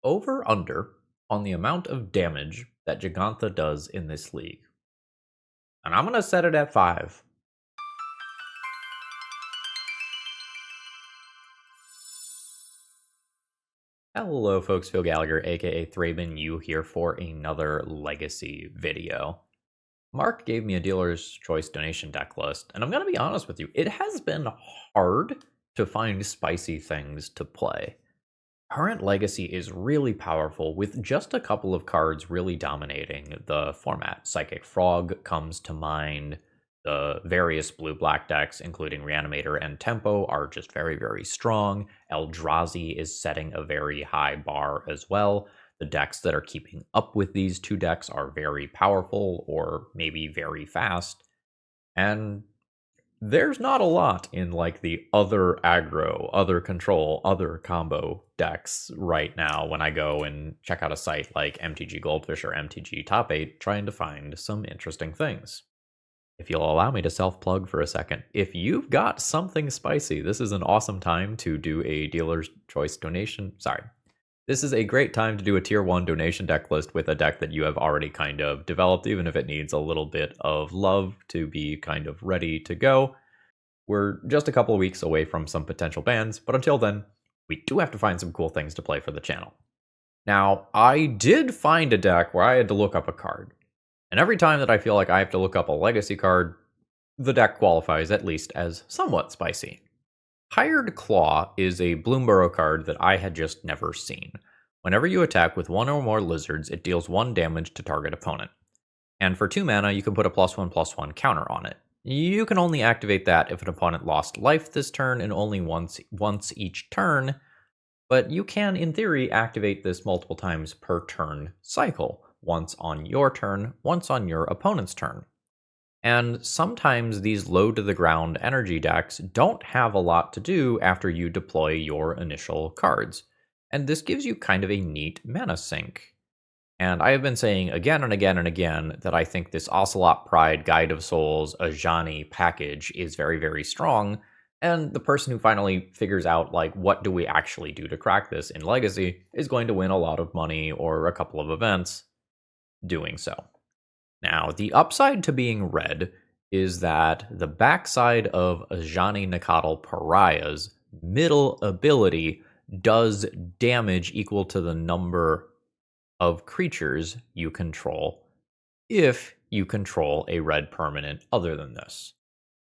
over under on the amount of damage that Gigantha does in this league. And I'm going to set it at 5. Hello folks, Phil Gallagher, aka ThrabenU here for another Legacy video. Mark gave me a dealer's choice donation deck list, and I'm going to be honest with you, it has been hard to find spicy things to play. Current Legacy is really powerful, with just a couple of cards really dominating the format. Psychic Frog comes to mind. The various blue-black decks, including Reanimator and Tempo, are just very, very strong. Eldrazi is setting a very high bar as well. The decks that are keeping up with these two decks are very powerful, or maybe very fast. And there's not a lot in like the other aggro, other control, other combo decks right now when I go and check out a site like MTG Goldfish or MTG Top 8 trying to find some interesting things. If you'll allow me to self-plug for a second, if you've got something spicy, this is an awesome time to do a dealer's choice donation. This is a great time to do a tier 1 donation deck list with a deck that you have already kind of developed, even if it needs a little bit of love to be kind of ready to go. We're just a couple of weeks away from some potential bans, but until then, we do have to find some cool things to play for the channel. Now, I did find a deck where I had to look up a card. And every time that I feel like I have to look up a legacy card, the deck qualifies at least as somewhat spicy. Hired Claw is a Bloomburrow card that I had just never seen. Whenever you attack with one or more lizards, it deals 1 damage to target opponent. And for 2 mana, you can put a +1/+1 counter on it. You can only activate that if an opponent lost life this turn and only once each turn, but you can, in theory, activate this multiple times per turn cycle. Once on your turn, once on your opponent's turn. And sometimes these low-to-the-ground energy decks don't have a lot to do after you deploy your initial cards. And this gives you kind of a neat mana sink. And I have been saying again and again and again that I think this Ocelot Pride, Guide of Souls, Ajani package is very, very strong. And the person who finally figures out, like, what do we actually do to crack this in Legacy is going to win a lot of money or a couple of events doing so. Now, the upside to being red is that the backside of Ajani Nacatl Pariah's middle ability does damage equal to the number of creatures you control if you control a red permanent other than this.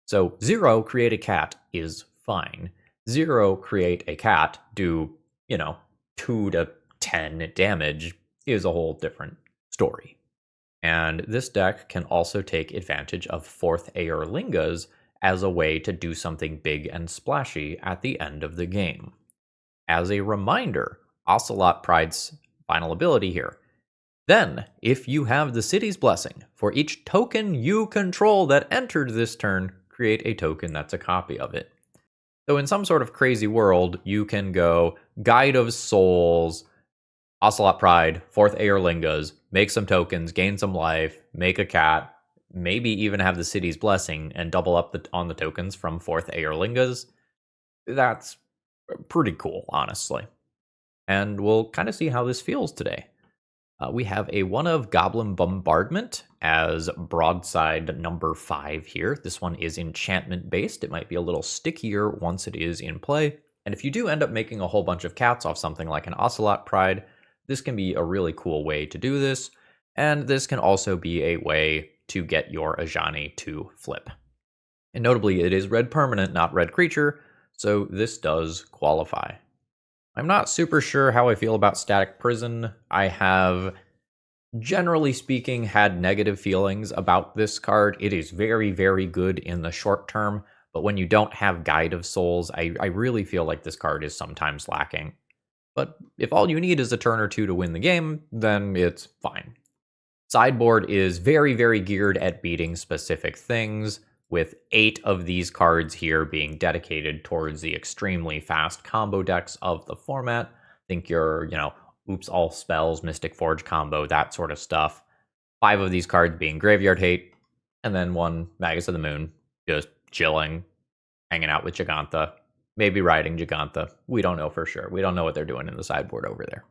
So 0 create a cat is fine. 0 create a cat do, 2 to 10 damage is a whole different story. And this deck can also take advantage of Forth Eorlingas as a way to do something big and splashy at the end of the game. As a reminder, Ocelot Pride's final ability here. Then, if you have the City's Blessing, for each token you control that entered this turn, create a token that's a copy of it. So in some sort of crazy world, you can go Guide of Souls, Ocelot Pride, Forth Eorlingas, make some tokens, gain some life, make a cat, maybe even have the City's Blessing and double up on the tokens from Forth Eorlingas. That's pretty cool, honestly. And we'll kind of see how this feels today. We have a 1 of Goblin Bombardment as broadside number 5 here. This one is enchantment based. It might be a little stickier once it is in play. And if you do end up making a whole bunch of cats off something like an Ocelot Pride, this can be a really cool way to do this. And this can also be a way to get your Ajani to flip. And notably, it is red permanent, not red creature, so this does qualify. I'm not super sure how I feel about Static Prison. I have, generally speaking, had negative feelings about this card. It is very, very good in the short term, but when you don't have Guide of Souls, I really feel like this card is sometimes lacking. But if all you need is a turn or two to win the game, then it's fine. Sideboard is very, very geared at beating specific things, with 8 of these cards here being dedicated towards the extremely fast combo decks of the format. Think your, Oops All Spells, Mystic Forge combo, that sort of stuff. 5 of these cards being Graveyard Hate, and then 1 Magus of the Moon, just chilling, hanging out with Gigantha, maybe riding Gigantha. We don't know for sure. We don't know what they're doing in the sideboard over there.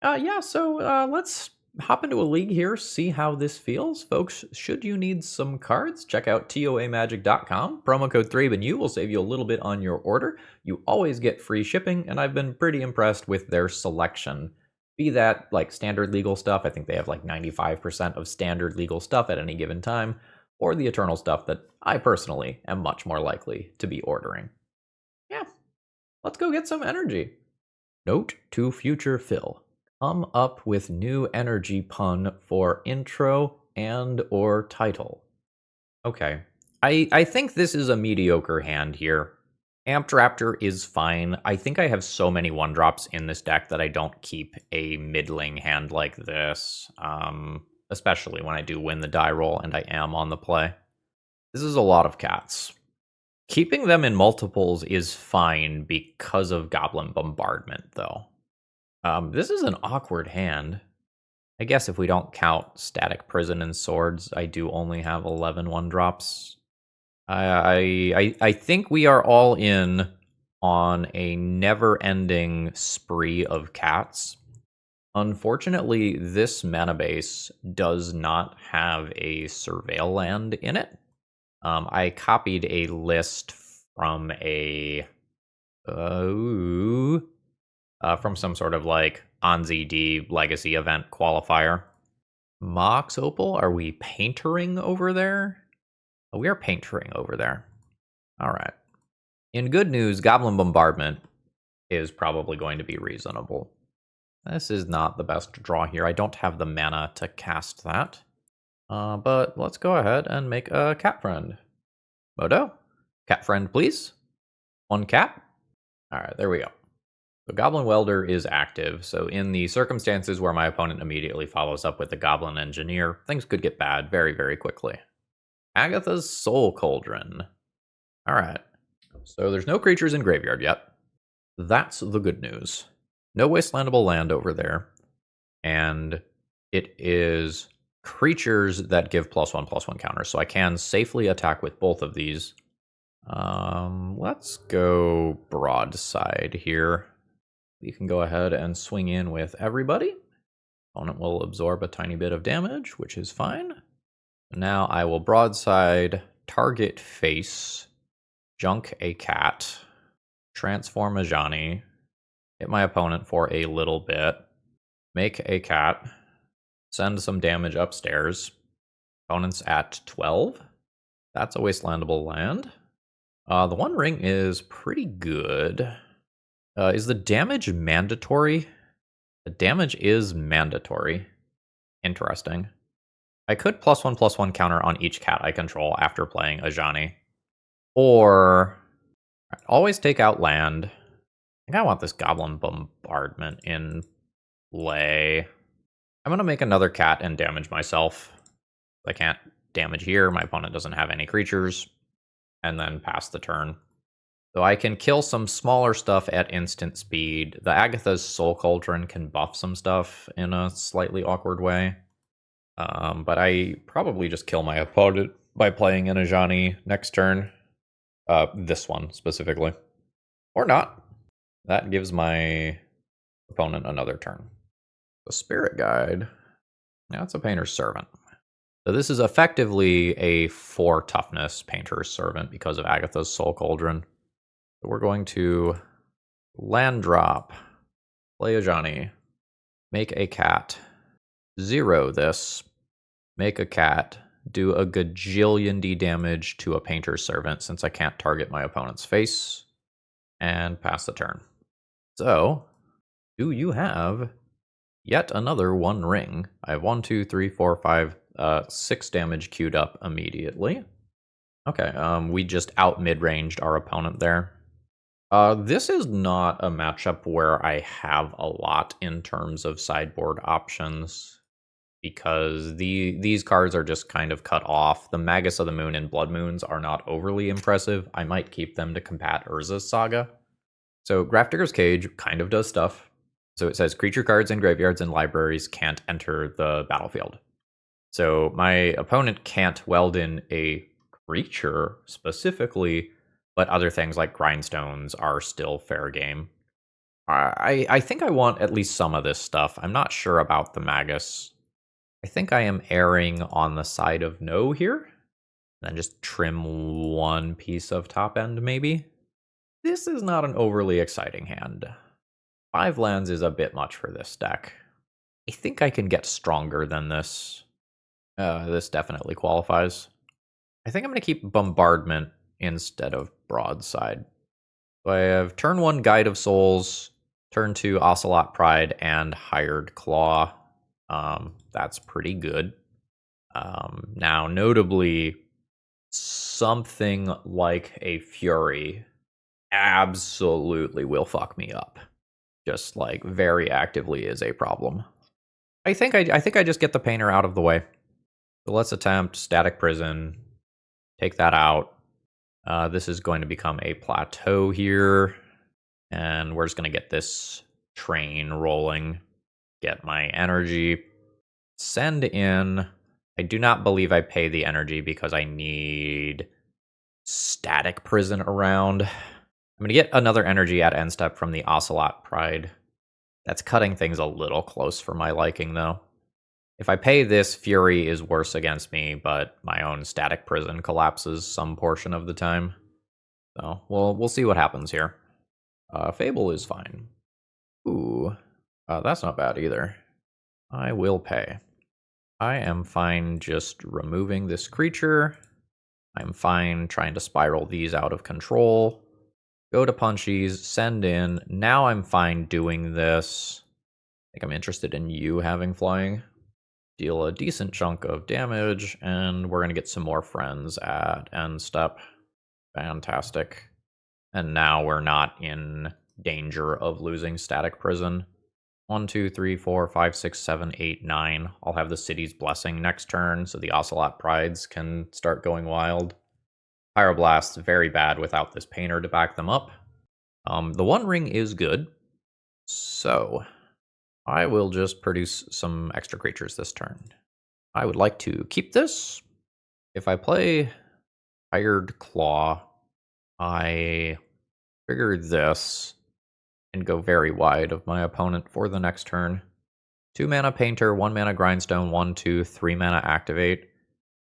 Yeah, so let's hop into a league here, see how this feels. Folks, should you need some cards, check out toamagic.com. Promo code ThrabenU will save you a little bit on your order. You always get free shipping, and I've been pretty impressed with their selection. Be that like standard legal stuff, I think they have like 95% of standard legal stuff at any given time, or the eternal stuff that I personally am much more likely to be ordering. Yeah, let's go get some energy. Note to future Phil. Come up with new energy pun for intro and or title. Okay. I think this is a mediocre hand here. Amped Raptor is fine. I think I have so many 1-drops in this deck that I don't keep a middling hand like this. Especially when I do win the die roll and I am on the play. This is a lot of cats. Keeping them in multiples is fine because of Goblin Bombardment, though. This is an awkward hand. I guess if we don't count Static Prison and Swords, I do only have 11 1-drops. I think we are all in on a never-ending spree of cats. Unfortunately, this mana base does not have a Surveil land in it. I copied a list from a from some sort of like OnZD legacy event qualifier. Mox Opal, are we paintering over there? Oh, we are paintering over there. All right. In good news, Goblin Bombardment is probably going to be reasonable. This is not the best draw here. I don't have the mana to cast that. But let's go ahead and make a cat friend. Modo, cat friend, please. 1 cat. All right, there we go. The Goblin Welder is active, so in the circumstances where my opponent immediately follows up with the Goblin Engineer, things could get bad very, very quickly. Agatha's Soul Cauldron. All right, so there's no creatures in graveyard yet. That's the good news. No wastelandable land over there, and it is creatures that give +1/+1 counters, so I can safely attack with both of these. Let's go broadside here. We can go ahead and swing in with everybody. Opponent will absorb a tiny bit of damage, which is fine. Now I will broadside, target face, junk a cat, transform Ajani, hit my opponent for a little bit, make a cat, send some damage upstairs. Opponent's at 12. That's a wastelandable land. The One Ring is pretty good. Is the damage mandatory? The damage is mandatory. Interesting. I could +1/+1 counter on each cat I control after playing Ajani. Or always take out land. I think I want this Goblin Bombardment in play. I'm going to make another cat and damage myself. I can't damage here. My opponent doesn't have any creatures. And then pass the turn. So I can kill some smaller stuff at instant speed. The Agatha's Soul Cauldron can buff some stuff in a slightly awkward way. But I probably just kill my opponent by playing an Ajani next turn. This one specifically. Or not. That gives my opponent another turn. The Spirit Guide. Now it's a Painter's Servant. So this is effectively a 4 toughness Painter's Servant because of Agatha's Soul Cauldron. So we're going to land drop, play Ajani, make a cat, 0 this, make a cat, do a gajillion D damage to a Painter's Servant since I can't target my opponent's face, and pass the turn. So, do you have yet another One Ring? I have 1, 2, 3, 4, 5, 6 damage queued up immediately. Okay, we just out mid-ranged our opponent there. This is not a matchup where I have a lot in terms of sideboard options, because these cards are just kind of cut off. The Magus of the Moon and Blood Moons are not overly impressive. I might keep them to combat Urza's Saga. So Grafdigger's Cage kind of does stuff. So it says creature cards in graveyards and libraries can't enter the battlefield. So my opponent can't weld in a creature specifically, but other things like grindstones are still fair game. I think I want at least some of this stuff. I'm not sure about the Magus. I think I am erring on the side of no here. Then just trim one piece of top end, maybe. This is not an overly exciting hand. 5 lands is a bit much for this deck. I think I can get stronger than this. This definitely qualifies. I think I'm going to keep Bombardment instead of Broadside. So I have turn 1 Guide of Souls, turn 2 Ocelot Pride, and Hired Claw. That's pretty good. Now, notably, something like a Fury absolutely will fuck me up. Just like very actively is a problem. I think I just get the painter out of the way. So let's attempt Static Prison. Take that out. This is going to become a plateau here. And we're just going to get this train rolling. Get my energy. Send in. I do not believe I pay the energy because I need Static Prison around. I'm going to get another energy at end step from the Ocelot Pride. That's cutting things a little close for my liking, though. If I pay this, Fury is worse against me, but my own Static Prison collapses some portion of the time. So we'll see what happens here. Fable is fine. Ooh, that's not bad either. I will pay. I am fine just removing this creature. I'm fine trying to spiral these out of control. Go to punchies, send in. Now I'm fine doing this. I think I'm interested in you having flying. Deal a decent chunk of damage, and we're going to get some more friends at end step. Fantastic. And now we're not in danger of losing Static Prison. 1, 2, 3, 4, 5, 6, 7, 8, 9. I'll have the City's Blessing next turn, so the Ocelot Prides can start going wild. Pyroblast's very bad without this painter to back them up. The One Ring is good, so I will just produce some extra creatures this turn. I would like to keep this. If I play Hired Claw, I trigger this and go very wide of my opponent for the next turn. 2 mana Painter, 1 mana Grindstone, 1, 2, 3 mana Activate.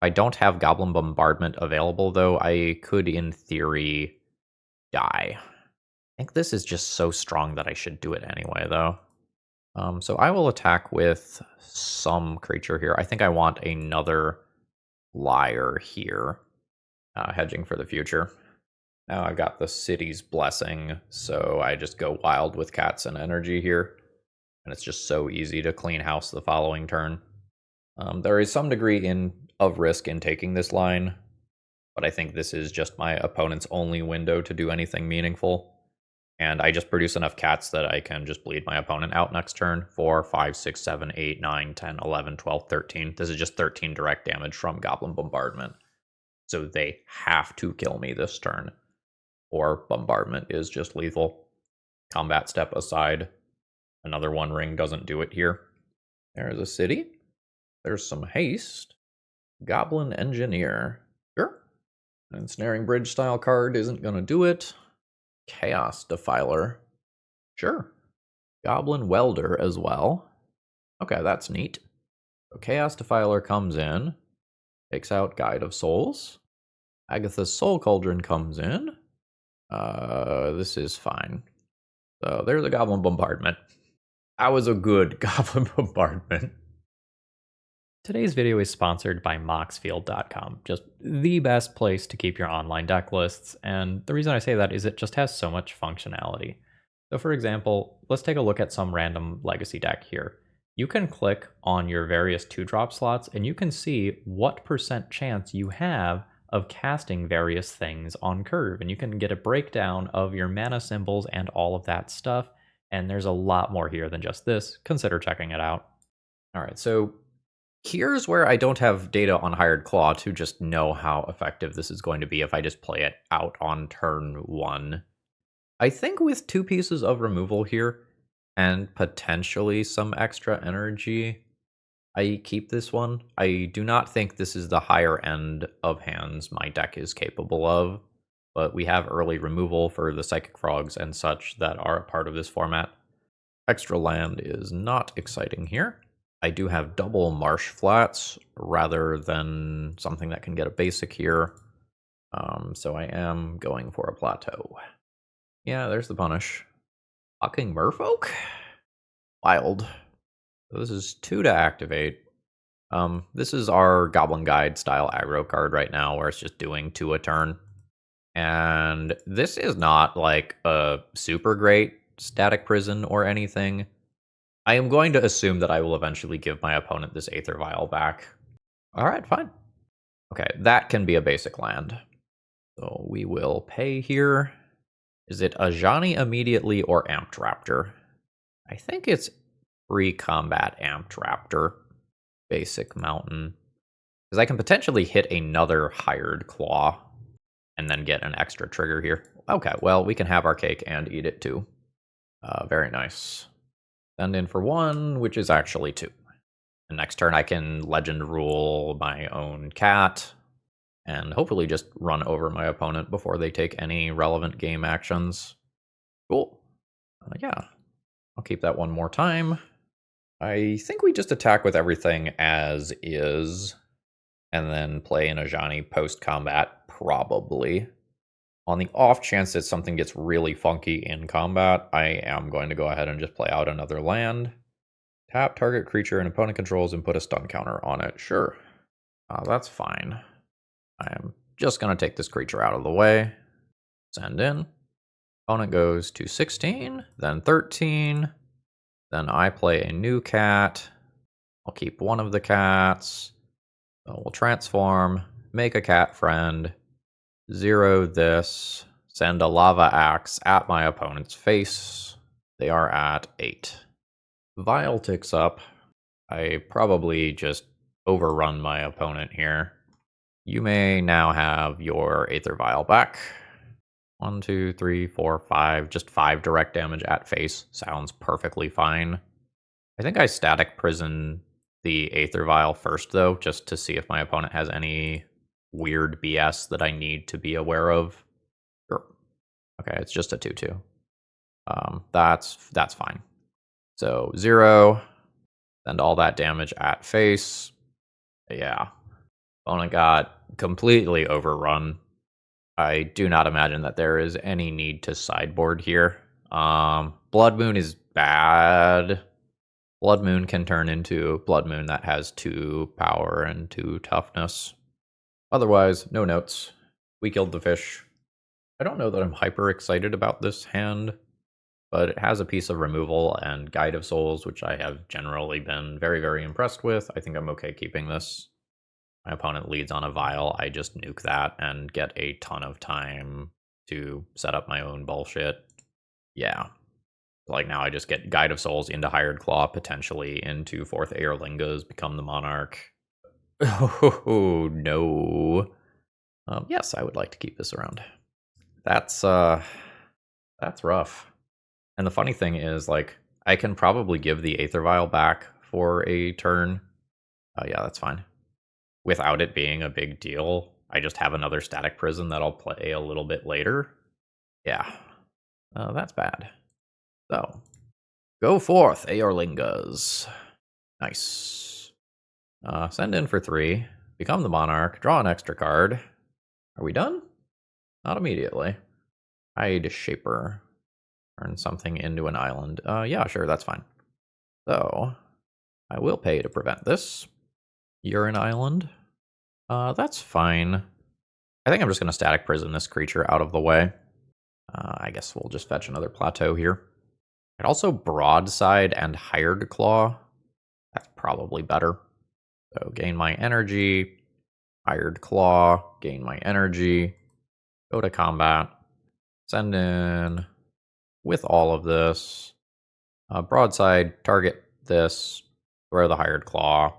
I don't have Goblin Bombardment available, though. I could, in theory, die. I think this is just so strong that I should do it anyway, though. So I will attack with some creature here. I think I want another Liar here, hedging for the future. Now I've got the City's Blessing, so I just go wild with Cats and Energy here. And it's just so easy to clean house the following turn. There is some degree of risk in taking this line, but I think this is just my opponent's only window to do anything meaningful. And I just produce enough cats that I can just bleed my opponent out next turn. 4, 5, 6, 7, 8, 9, 10, 11, 12, 13. This is just 13 direct damage from Goblin Bombardment. So they have to kill me this turn, or Bombardment is just lethal. Combat step aside, another One Ring doesn't do it here. There's a city. There's some haste. Goblin Engineer. Sure. An Ensnaring Bridge style card isn't going to do it. Chaos Defiler. Sure. Goblin Welder as well. Okay, that's neat. So Chaos Defiler comes in, takes out Guide of Souls. Agatha's Soul Cauldron comes in. This is fine. So there's a Goblin Bombardment. That was a good Goblin Bombardment. Today's video is sponsored by Moxfield.com, just the best place to keep your online deck lists, and the reason I say that is it just has so much functionality. So for example, let's take a look at some random legacy deck here. You can click on your various 2-drop slots and you can see what % chance you have of casting various things on curve, and you can get a breakdown of your mana symbols and all of that stuff, and there's a lot more here than just this. Consider checking it out. Alright, so here's where I don't have data on Hired Claw to just know how effective this is going to be if I just play it out on turn 1. I think with 2 pieces of removal here, and potentially some extra energy, I keep this one. I do not think this is the higher end of hands my deck is capable of, but we have early removal for the Psychic Frogs and such that are a part of this format. Extra land is not exciting here. I do have double Marsh Flats rather than something that can get a basic here. So I am going for a plateau. Yeah, there's the punish. Fucking Merfolk? Wild. So this is 2 to activate. This is our Goblin Guide style aggro card right now, where it's just doing 2 a turn. And this is not like a super great static prison or anything. I am going to assume that I will eventually give my opponent this Aether Vial back. Alright, fine. Okay, that can be a basic land. So we will pay here. Is it Ajani immediately or Amped Raptor? I think it's pre-combat Amped Raptor. Basic Mountain. Because I can potentially hit another Hired Claw and then get an extra trigger here. Okay, well, we can have our cake and eat it too. Very nice. Send in for 1, which is actually 2. And next turn I can Legend Rule my own cat, and hopefully just run over my opponent before they take any relevant game actions. Cool. Yeah, I'll keep that one more time. I think we just attack with everything as is, and then play an Ajani post-combat, probably. On the off chance that something gets really funky in combat, I am going to go ahead and just play out another land. Tap target creature and opponent controls and put a stun counter on it. Sure. That's fine. I am just going to take this creature out of the way. Send in. Opponent goes to 16, then 13. Then I play a new cat. I'll keep one of the cats. So we'll transform, make a cat friend, 0 this, send a lava axe at my opponent's face. They are at 8. Vial ticks up. I probably just overrun my opponent here. You may now have your Aether Vial back. 1, 2, 3, 4, 5. Just 5 direct damage at face. Sounds perfectly fine. I think I static prison the Aether Vial first, though, just to see if my opponent has any weird BS that I need to be aware of. Sure. Okay, it's just a 2/2. That's fine. So 0, send all that damage at face. Yeah. Opponent got completely overrun. I do not imagine that there is any need to sideboard here. Blood Moon is bad. Blood Moon can turn into Blood Moon that has 2 power and 2 toughness. Otherwise, no notes. We killed the fish. I don't know that I'm hyper excited about this hand, but it has a piece of removal and Guide of Souls, which I have generally been very, very impressed with. I think I'm okay keeping this. My opponent leads on a Vial. I just nuke that and get a ton of time to set up my own bullshit. Yeah. Like now I just get Guide of Souls into Hired Claw, potentially into Forth Eorlingas, become the Monarch. Oh, no. Yes, I would like to keep this around. That's rough. And the funny thing is, like, I can probably give the Aether Vial back for a turn. Yeah, that's fine. Without it being a big deal. I just have another static prison that I'll play a little bit later. Yeah. That's bad. So, go forth, Eorlingas. Nice. Send in for 3. Become the Monarch. Draw an extra card. Are we done? Not immediately. Hide Shaper. Turn something into an island. Yeah, sure, that's fine. So, I will pay to prevent this. You're an island. That's fine. I think I'm just going to static prison this creature out of the way. I guess we'll just fetch another plateau here. And also broadside and hired claw. That's probably better. So gain my energy, hired claw, gain my energy, go to combat, send in with all of this. Broadside, target this, throw the hired claw.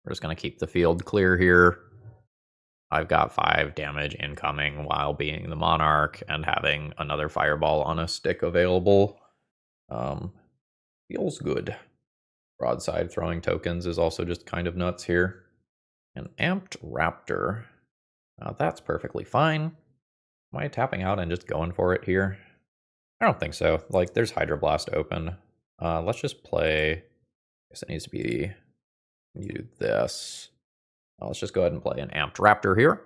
We're just going to keep the field clear here. I've got 5 damage incoming while being the Monarch and having another Fireball on a stick available. Feels good. Broadside throwing tokens is also just kind of nuts here. An Amped Raptor. That's perfectly fine. Am I tapping out and just going for it here? I don't think so. Like, there's Hydroblast open. Let's just play. I guess it needs to be. You do this. Let's just go ahead and play an Amped Raptor here.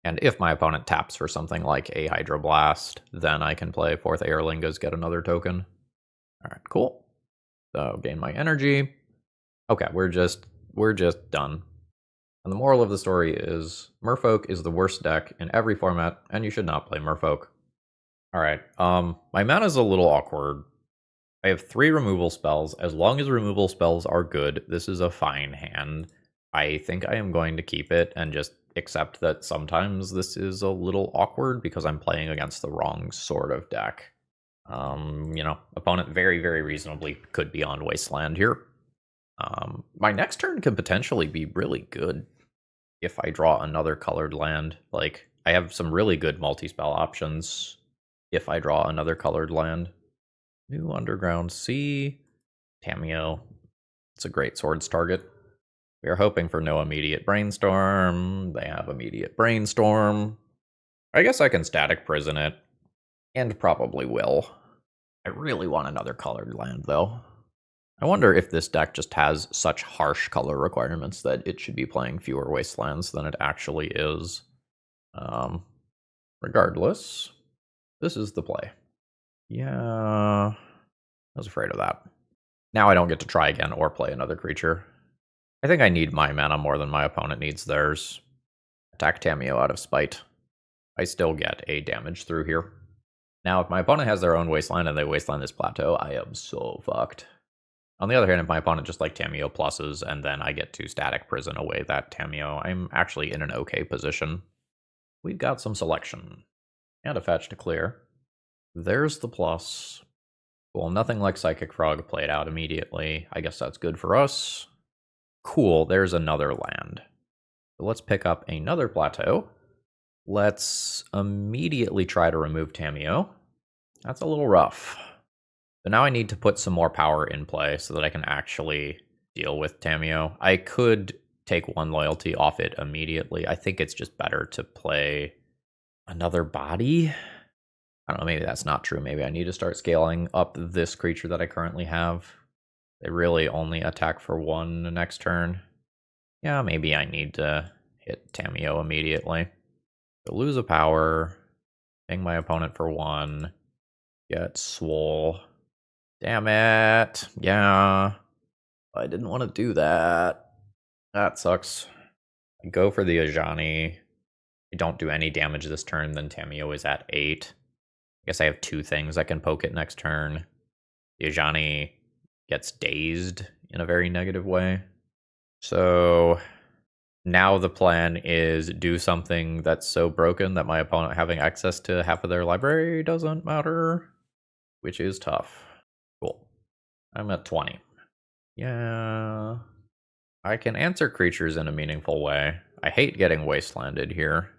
And if my opponent taps for something like a Hydroblast, then I can play Forth Eorlingas, get another token. All right, cool. So gain my energy. Okay, we're just done. And the moral of the story is Merfolk is the worst deck in every format, and you should not play Merfolk. All right, my mana is a little awkward. I have 3 removal spells. As long as removal spells are good, this is a fine hand. I think I am going to keep it and just accept that sometimes this is a little awkward because I'm playing against the wrong sort of deck. You know, opponent very, very reasonably could be on Wasteland here. My next turn could potentially be really good if I draw another colored land. Like, I have some really good multi-spell options if I draw another colored land. New Underground Sea. Tamiyo. It's a great swords target. We are hoping for no immediate Brainstorm. They have immediate Brainstorm. I guess I can Static Prison it. And probably will. I really want another colored land, though. I wonder if this deck just has such harsh color requirements that it should be playing fewer Wastelands than it actually is. Regardless, this is the play. Yeah, I was afraid of that. Now I don't get to try again or play another creature. I think I need my mana more than my opponent needs theirs. Attack Tamiyo out of spite. I still get a damage through here. Now, if my opponent has their own Wasteland and they Wasteland this plateau, I am so fucked. On the other hand, if my opponent just like Tamiyo pluses and then I get to Static Prison away that Tamiyo, I'm actually in an okay position. We've got some selection. And a fetch to clear. There's the plus. Well, nothing like Psychic Frog played out immediately. I guess that's good for us. Cool, there's another land. So let's pick up another plateau. Let's immediately try to remove Tamiyo. That's a little rough. So now I need to put some more power in play so that I can actually deal with Tamiyo. I could take 1 loyalty off it immediately. I think it's just better to play another body. I don't know, maybe that's not true. Maybe I need to start scaling up this creature that I currently have. They really only attack for 1 next turn. Yeah, maybe I need to hit Tamiyo immediately. So lose a power, ping my opponent for 1, get swole. Damn it. Yeah. I didn't want to do that. That sucks. I go for the Ajani. I don't do any damage this turn, then Tamiyo is at 8. I guess I have 2 things I can poke it next turn. The Ajani gets dazed in a very negative way. So now the plan is do something that's so broken that my opponent having access to half of their library doesn't matter, which is tough. Cool. I'm at 20. Yeah. I can answer creatures in a meaningful way. I hate getting wastelanded here.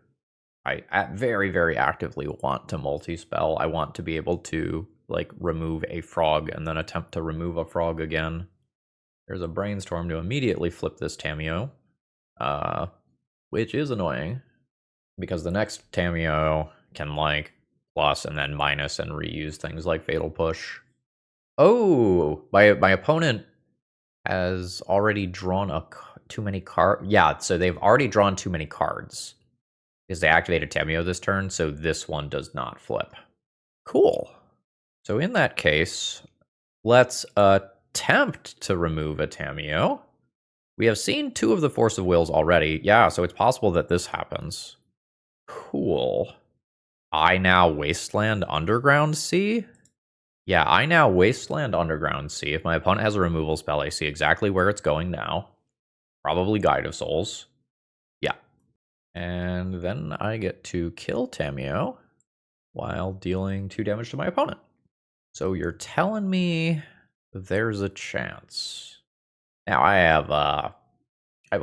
I very, very actively want to multi-spell. I want to be able to, like, remove a frog and then attempt to remove a frog again. There's a Brainstorm to immediately flip this Tamiyo, which is annoying, because the next Tamiyo can, like, plus and then minus and reuse things like Fatal Push. Oh, my opponent has already drawn too many cards. Yeah, so they've already drawn too many cards. Because they activated Tamiyo this turn, so this one does not flip. Cool. So in that case, let's attempt to remove a Tamiyo. We have seen 2 of the Force of Wills already. Yeah, so it's possible that this happens. Cool. I now Wasteland Underground Sea? Yeah, I now Wasteland Underground Sea. If my opponent has a removal spell, I see exactly where it's going now. Probably Guide of Souls. Yeah. And then I get to kill Tamiyo while dealing 2 damage to my opponent. So you're telling me there's a chance. Now I have a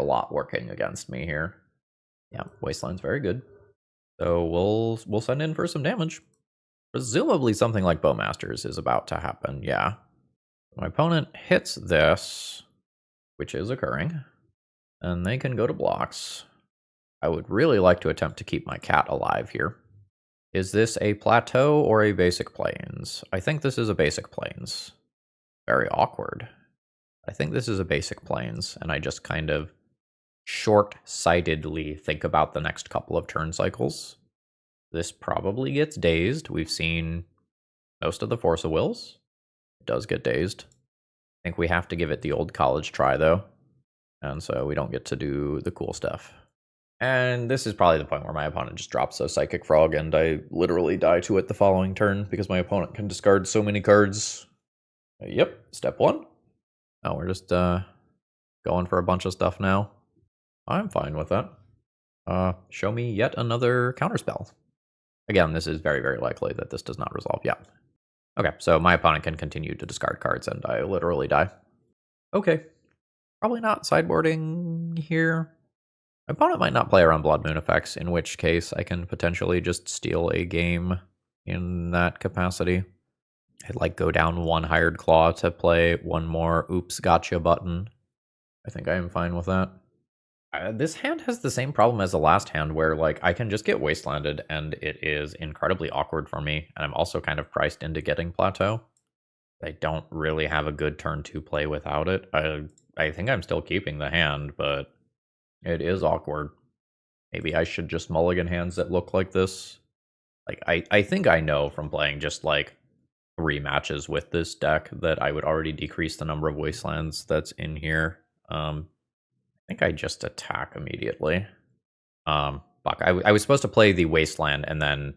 lot working against me here. Yeah, Wasteland's very good. So we'll send in for some damage. Presumably something like Bowmasters is about to happen, yeah. My opponent hits this, which is occurring, and they can go to blocks. I would really like to attempt to keep my cat alive here. Is this a plateau or a basic plains? I think this is a basic plains. Very awkward. I think this is a basic plains, and I just kind of short-sightedly think about the next couple of turn cycles. This probably gets dazed. We've seen most of the Force of Wills. It does get dazed. I think we have to give it the old college try, though. And so we don't get to do the cool stuff. And this is probably the point where my opponent just drops a Psychic Frog, and I literally die to it the following turn because my opponent can discard so many cards. Yep, step one. Oh, we're just going for a bunch of stuff now. I'm fine with that. Show me yet another counterspell. Again, this is very, very likely that this does not resolve. Yeah. Okay, so my opponent can continue to discard cards, and I literally die. Okay. Probably not sideboarding here. My opponent might not play around Blood Moon effects, in which case I can potentially just steal a game in that capacity. I'd like go down one Hired Claw to play one more oops gotcha button. I think I am fine with that. This hand has the same problem as the last hand where like I can just get wastelanded and it is incredibly awkward for me, and I'm also kind of priced into getting Plateau. I don't really have a good turn to play without it. I think I'm still keeping the hand, but it is awkward. Maybe I should just mulligan hands that look like this. Like I think I know from playing just like 3 matches with this deck that I would already decrease the number of wastelands that's in here. I think I just attack immediately. Fuck, I was supposed to play the wasteland and then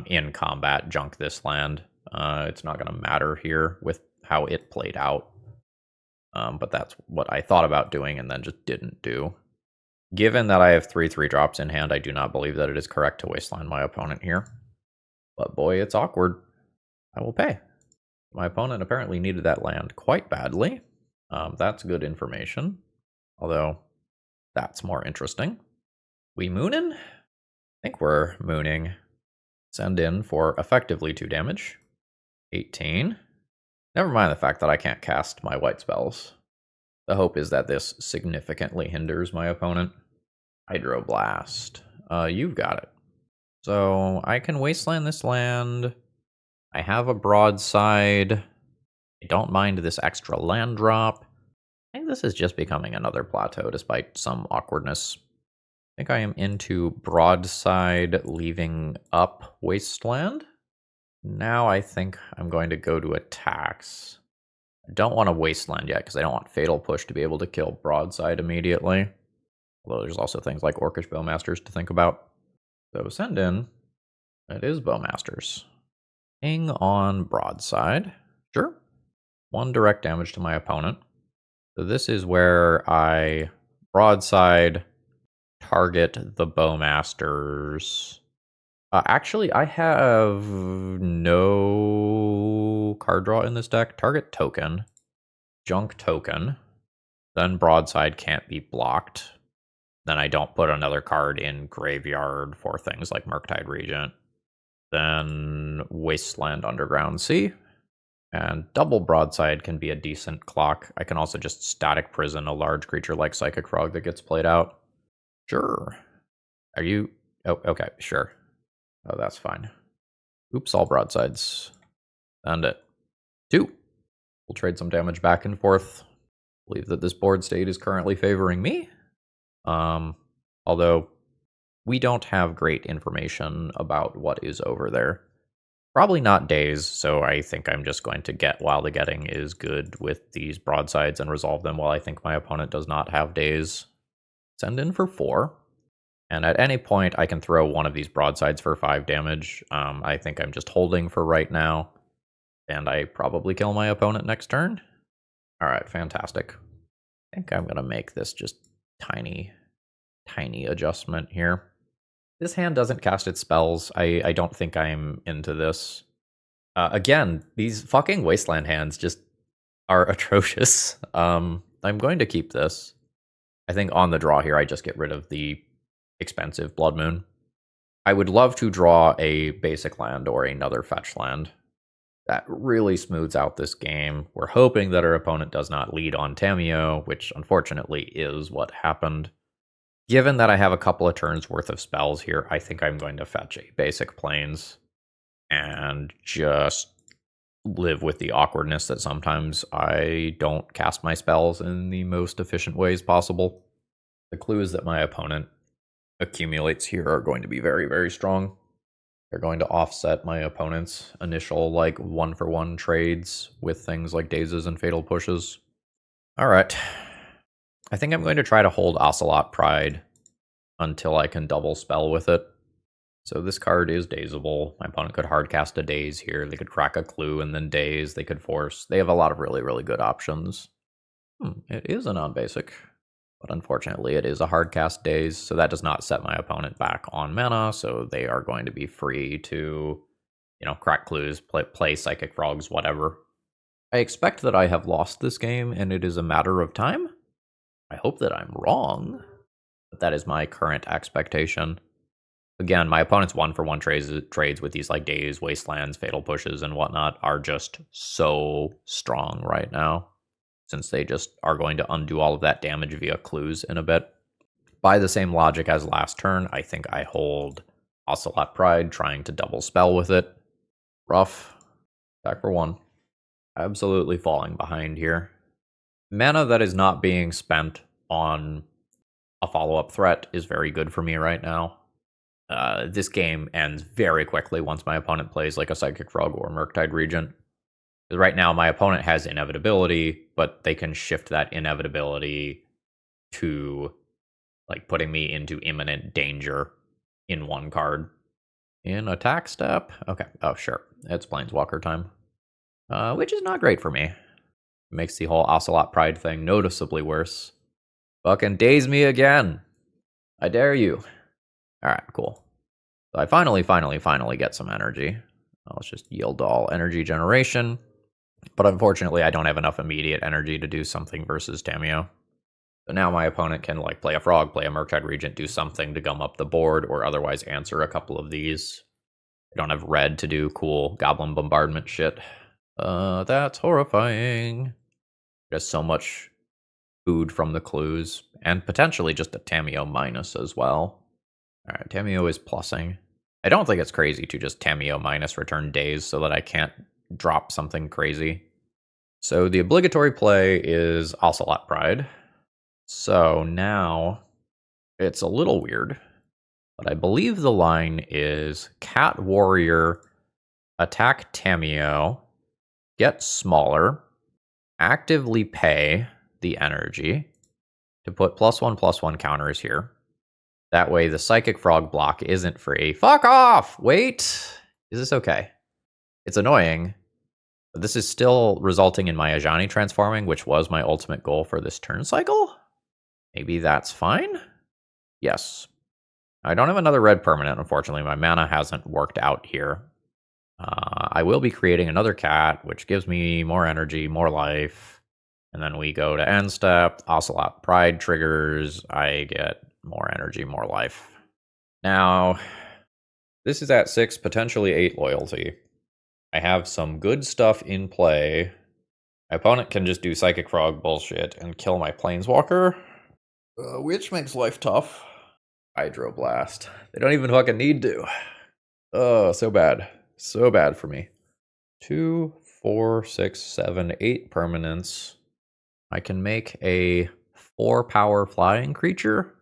in combat junk this land. It's not going to matter here with how it played out. But that's what I thought about doing and then just didn't do. Given that I have 3/3 drops in hand, I do not believe that it is correct to wasteland my opponent here. But boy, it's awkward. I will pay. My opponent apparently needed that land quite badly. That's good information. Although, that's more interesting. We moonin'? I think we're mooning. Send in for effectively 2 damage. 18. Never mind the fact that I can't cast my white spells. The hope is that this significantly hinders my opponent. Hydroblast. You've got it. So I can wasteland this land. I have a broadside. I don't mind this extra land drop. I think this is just becoming another plateau despite some awkwardness. I think I am into broadside, leaving up wasteland. Now I think I'm going to go to attacks. I don't want to wasteland yet because I don't want Fatal Push to be able to kill broadside immediately. Although there's also things like Orcish Bowmasters to think about. So send in. It is Bowmasters. King on broadside. Sure. 1 direct damage to my opponent. So this is where I broadside target the Bowmasters. Actually, I have no card draw in this deck. Target token. Junk token. Then broadside can't be blocked. Then I don't put another card in graveyard for things like Murktide Regent. Then Wasteland Underground Sea. And double broadside can be a decent clock. I can also just static prison a large creature like Psychic Frog that gets played out. Sure. Are you... Oh, okay, sure. Oh, that's fine. Oops, all broadsides. And it. 2. We'll trade some damage back and forth. Believe that this board state is currently favoring me. Although we don't have great information about what is over there. Probably not days, so I think I'm just going to get while the getting is good with these broadsides and resolve them while I think my opponent does not have days. Send in for 4. And at any point, I can throw one of these broadsides for 5 damage. I think I'm just holding for right now. And I probably kill my opponent next turn. All right, fantastic. I think I'm going to make this just tiny adjustment here. This hand doesn't cast its spells. I don't think I'm into this. Again, these fucking Wasteland hands just are atrocious. I'm going to keep this. I think on the draw here, I just get rid of the expensive Blood Moon. I would love to draw a basic land or another fetch land. That really smooths out this game. We're hoping that our opponent does not lead on Tamiyo, which unfortunately is what happened. Given that I have a couple of turns worth of spells here, I think I'm going to fetch a basic Plains. and just live with the awkwardness that sometimes I don't cast my spells in the most efficient ways possible. The clues that my opponent accumulates here are going to be very, very strong. They're going to offset my opponent's initial, like, one-for-one trades with things like dazes and fatal pushes. Alright. I think I'm going to try to hold Ocelot Pride until I can double spell with it. So this card is dazeable. My opponent could hardcast a daze here. They could crack a clue and then daze. They could force. They have a lot of really, really good options. It is a non-basic. But unfortunately, it is a hardcast daze, so that does not set my opponent back on mana, so they are going to be free to, crack clues, play Psychic Frogs, whatever. I expect that I have lost this game, and it is a matter of time. I hope that I'm wrong, but that is my current expectation. Again, my opponent's one-for-one trades with these, like, Daze, Wastelands, Fatal Pushes, and whatnot are just so strong right now, since they just are going to undo all of that damage via clues in a bit. By the same logic as last turn, I think I hold Ocelot Pride, trying to double spell with it. Rough. Back for one. Absolutely falling behind here. Mana that is not being spent on a follow-up threat is very good for me right now. This game ends very quickly once my opponent plays like a Psychic Frog or Murktide Regent. Because right now my opponent has inevitability, but they can shift that inevitability to, like, putting me into imminent danger in one card. In attack step? Okay. Oh, sure. It's Planeswalker time. Which is not great for me. It makes the whole Ocelot Pride thing noticeably worse. Fucking daze me again. I dare you. Alright, cool. So I finally get some energy. Let's just yield to all energy generation. But unfortunately, I don't have enough immediate energy to do something versus Tamiyo. So now my opponent can, like, play a Frog, play a Murktide Regent, do something to gum up the board, or otherwise answer a couple of these. I don't have red to do cool Goblin Bombardment shit. That's horrifying. There's so much food from the clues, and potentially just a Tamiyo minus as well. Alright, Tamiyo is plussing. I don't think it's crazy to just Tamiyo minus return days so that I can't drop something crazy. So the obligatory play is Ocelot Pride. So now it's a little weird, but I believe the line is Cat Warrior, attack Tamiyo, get smaller, actively pay the energy to put +1/+1 counters here. That way the Psychic Frog block isn't free. Fuck off! Wait! Is this okay? It's annoying, but this is still resulting in my Ajani transforming, which was my ultimate goal for this turn cycle? Maybe that's fine? Yes. I don't have another red permanent, unfortunately. My mana hasn't worked out here. I will be creating another cat, which gives me more energy, more life. And then we go to end step. Ocelot Pride triggers. I get more energy, more life. Now, this is at 6, potentially 8 loyalty. I have some good stuff in play. My opponent can just do Psychic Frog bullshit and kill my Planeswalker, which makes life tough. Hydroblast. They don't even fucking need to. Oh, so bad. So bad for me. 2, 4, 6, 7, 8 permanents. I can make a 4-power flying creature.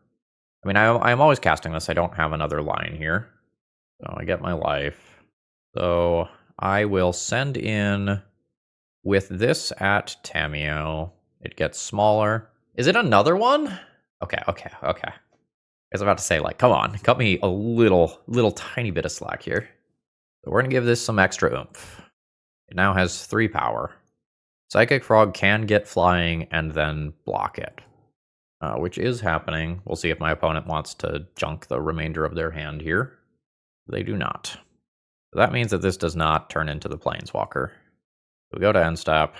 I mean, I'm always casting this. I don't have another line here. So I get my life. So I will send in with this at Tamiyo. It gets smaller. Is it another one? Okay. I was about to say, like, come on. Cut me a little tiny bit of slack here. So we're going to give this some extra oomph. It now has 3 power. Psychic Frog can get flying and then block it, which is happening. We'll see if my opponent wants to junk the remainder of their hand here. They do not. So that means that this does not turn into the Planeswalker. We go to end step.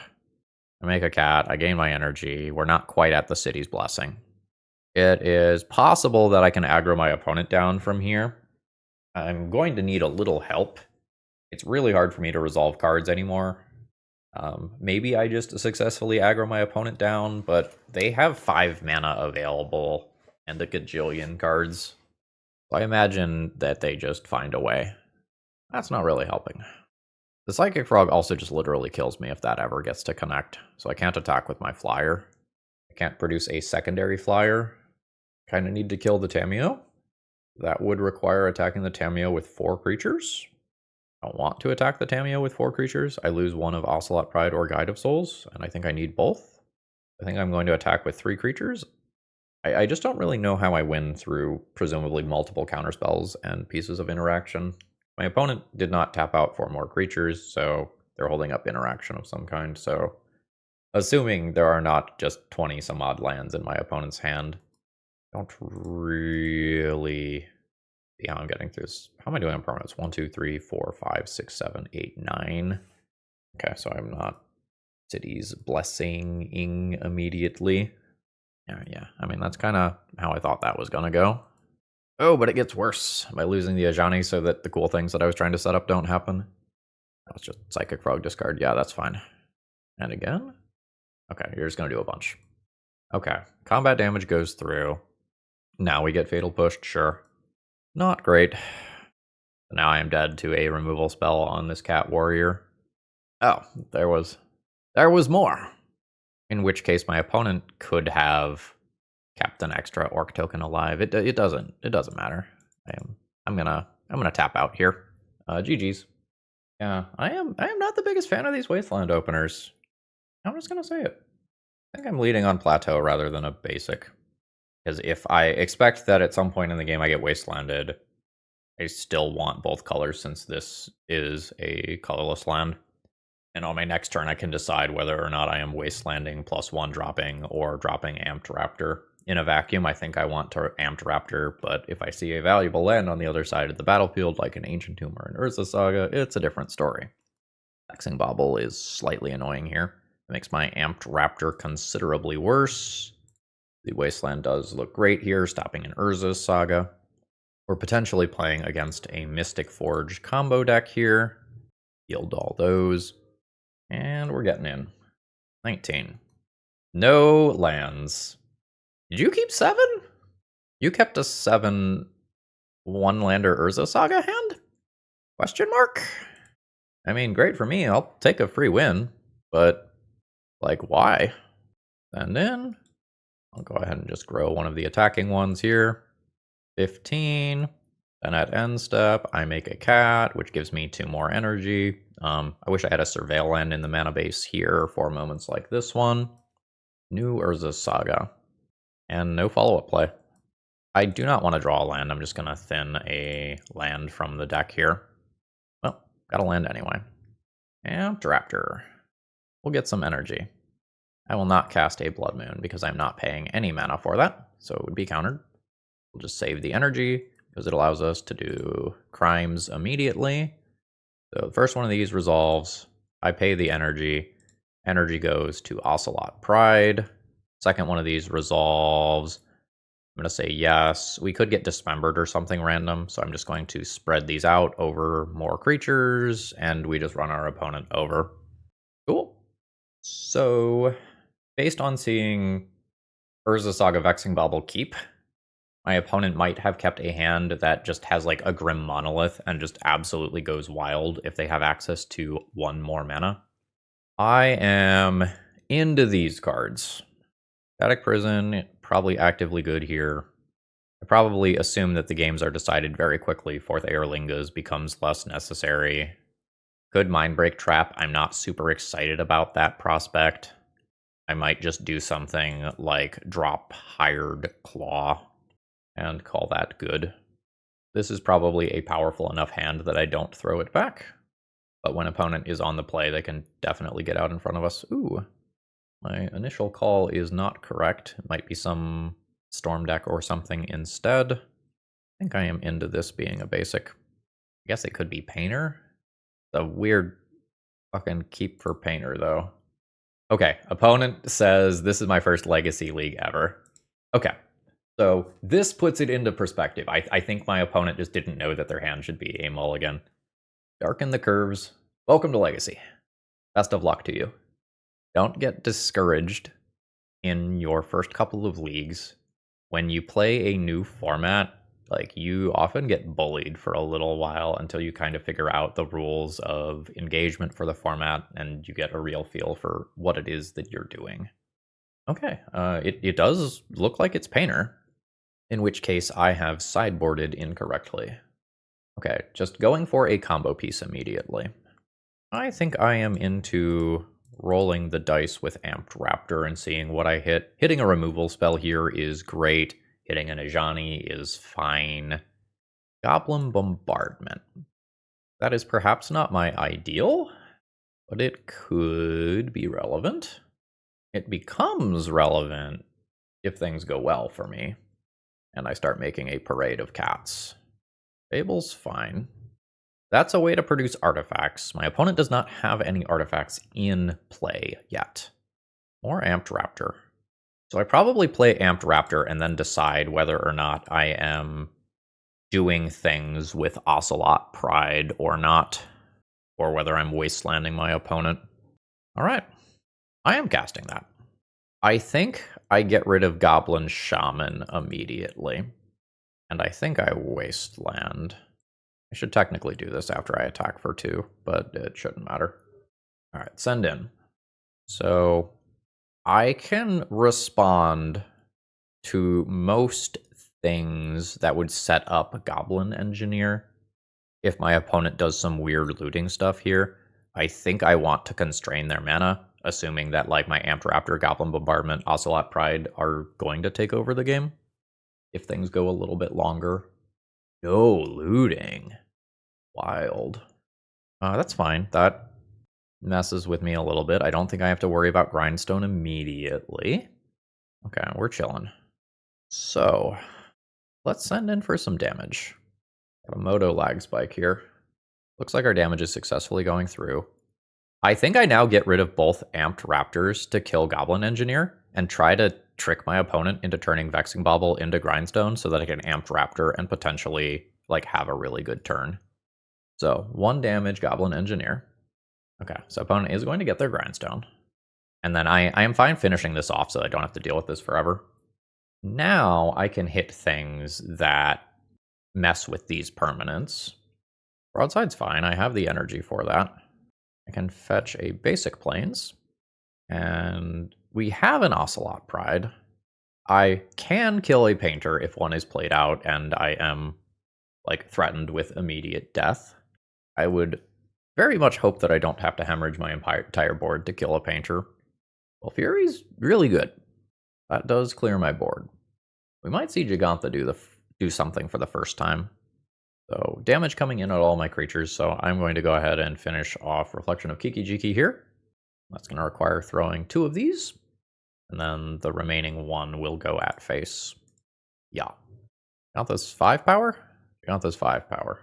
I make a cat. I gain my energy. We're not quite at the City's Blessing. It is possible that I can aggro my opponent down from here. I'm going to need a little help. It's really hard for me to resolve cards anymore. Maybe I just successfully aggro my opponent down, but they have 5 mana available and a gajillion cards. So I imagine that they just find a way. That's not really helping. The Psychic Frog also just literally kills me if that ever gets to connect, so I can't attack with my flyer. I can't produce a secondary flyer. Kind of need to kill the Tamiyo. That would require attacking the Tamiyo with 4 creatures. I don't want to attack the Tamiyo with 4 creatures. I lose one of Ocelot Pride or Guide of Souls, and I think I need both. I think I'm going to attack with 3 creatures. I just don't really know how I win through presumably multiple counterspells and pieces of interaction. My opponent did not tap out 4 more creatures, so they're holding up interaction of some kind. So, assuming there are not just 20 some odd lands in my opponent's hand, I don't really see how I'm getting through this. How am I doing on permanents? 1, 2, 3, 4, 5, 6, 7, 8, 9. Okay, so I'm not City's blessing-ing immediately. Yeah, I mean, that's kind of how I thought that was going to go. Oh, but it gets worse by losing the Ajani so that the cool things that I was trying to set up don't happen. That was just Psychic Frog discard. Yeah, that's fine. And again? Okay, you're just going to do a bunch. Okay, combat damage goes through. Now we get Fatal Pushed, sure. Not great. Now I am dead to a removal spell on this Cat Warrior. Oh, there was more. In which case my opponent could have kept an extra Orc token alive. It doesn't matter. I'm gonna tap out here. GG's. Yeah, I am not the biggest fan of these Wasteland openers. I'm just gonna say it. I think I'm leading on Plateau rather than a basic. Because if I expect that at some point in the game I get Wastelanded, I still want both colors since this is a colorless land. And on my next turn, I can decide whether or not I am Wastelanding +1 dropping or dropping Amped Raptor. In a vacuum, I think I want to Amped Raptor, but if I see a valuable land on the other side of the battlefield, like an Ancient Tomb or an Urza Saga, it's a different story. Vexing Bauble is slightly annoying here. It makes my Amped Raptor considerably worse. The Wasteland does look great here, stopping an Urza Saga. We're potentially playing against a Mystic Forge combo deck here. Yield all those. And we're getting in. 19. No lands. Did you keep 7? You kept a 7 one-lander Urza Saga hand? Question mark? I mean, great for me. I'll take a free win. But, like, why? And then I'll go ahead and just grow one of the attacking ones here. 15. Then at end step, I make a cat, which gives me 2 more energy. I wish I had a Surveil land in the mana base here for moments like this one. New Urza Saga. And no follow-up play. I do not want to draw a land. I'm just going to thin a land from the deck here. Well, got a land anyway. And Raptor. We'll get some energy. I will not cast a Blood Moon because I'm not paying any mana for that, so it would be countered. We'll just save the energy because it allows us to do crimes immediately. So the first one of these resolves. I pay the energy. Energy goes to Ocelot Pride. Second one of these resolves. I'm going to say yes. We could get Dismembered or something random, so I'm just going to spread these out over more creatures, and we just run our opponent over. Cool. So, based on seeing Urza Saga Vexing Bauble keep, my opponent might have kept a hand that just has like a Grim Monolith and just absolutely goes wild if they have access to 1 more mana. I am into these cards. Static Prison, probably actively good here. I probably assume that the games are decided very quickly. Forth Eorlingas becomes less necessary. Could Mindbreak Trap. I'm not super excited about that prospect. I might just do something like drop Hired Claw and call that good. This is probably a powerful enough hand that I don't throw it back. But when opponent is on the play, they can definitely get out in front of us. Ooh, my initial call is not correct. It might be some Storm deck or something instead. I think I am into this being a basic. I guess it could be Painter. A weird fucking keep for Painter, though. Okay, opponent says this is my first Legacy League ever. Okay, so this puts it into perspective. I think my opponent just didn't know that their hand should be a mulligan. Darken the curves. Welcome to Legacy. Best of luck to you. Don't get discouraged in your first couple of leagues. When you play a new format, Like, you often get bullied for a little while until you kind of figure out the rules of engagement for the format and you get a real feel for what it is that you're doing. Okay, it does look like it's Painter, in which case I have sideboarded incorrectly. Okay, just going for a combo piece immediately. I think I am into rolling the dice with Amped Raptor and seeing what I hit. Hitting a removal spell here is great. Hitting an Ajani is fine. Goblin Bombardment. That is perhaps not my ideal, but it could be relevant. It becomes relevant if things go well for me, and I start making a parade of cats. Fable's fine. That's a way to produce artifacts. My opponent does not have any artifacts in play yet. More Amped Raptor. So I probably play Amped Raptor and then decide whether or not I am doing things with Ocelot Pride or not, or whether I'm wastelanding my opponent. All right, I am casting that. I think I get rid of Goblin Shaman immediately, and I think I wasteland. I should technically do this after I attack for 2, but it shouldn't matter. All right, send in. So I can respond to most things that would set up Goblin Engineer if my opponent does some weird looting stuff here. I think I want to constrain their mana, assuming that like my Amped Raptor, Goblin Bombardment, Ocelot Pride are going to take over the game if things go a little bit longer. No looting. Wild. That's fine. That messes with me a little bit. I don't think I have to worry about Grindstone immediately. Okay, we're chilling. So, let's send in for some damage. Got a Moto lag spike here. Looks like our damage is successfully going through. I think I now get rid of both Amped Raptors to kill Goblin Engineer and try to trick my opponent into turning Vexing Bauble into Grindstone so that I can Amped Raptor and potentially like have a really good turn. So 1 damage Goblin Engineer. Okay, so opponent is going to get their Grindstone. And then I am fine finishing this off so I don't have to deal with this forever. Now I can hit things that mess with these permanents. Broadside's fine, I have the energy for that. I can fetch a basic plains. And we have an Ocelot Pride. I can kill a Painter if one is played out and I am like threatened with immediate death. I would very much hope that I don't have to hemorrhage my entire board to kill a Painter. Well, Fury's really good. That does clear my board. We might see Gigantha do something for the first time. So damage coming in at all my creatures, so I'm going to go ahead and finish off Reflection of Kiki-Jiki here. That's going to require throwing 2 of these, and then the remaining 1 will go at face. Yeah. Gigantha's 5 power? Gigantha's 5 power.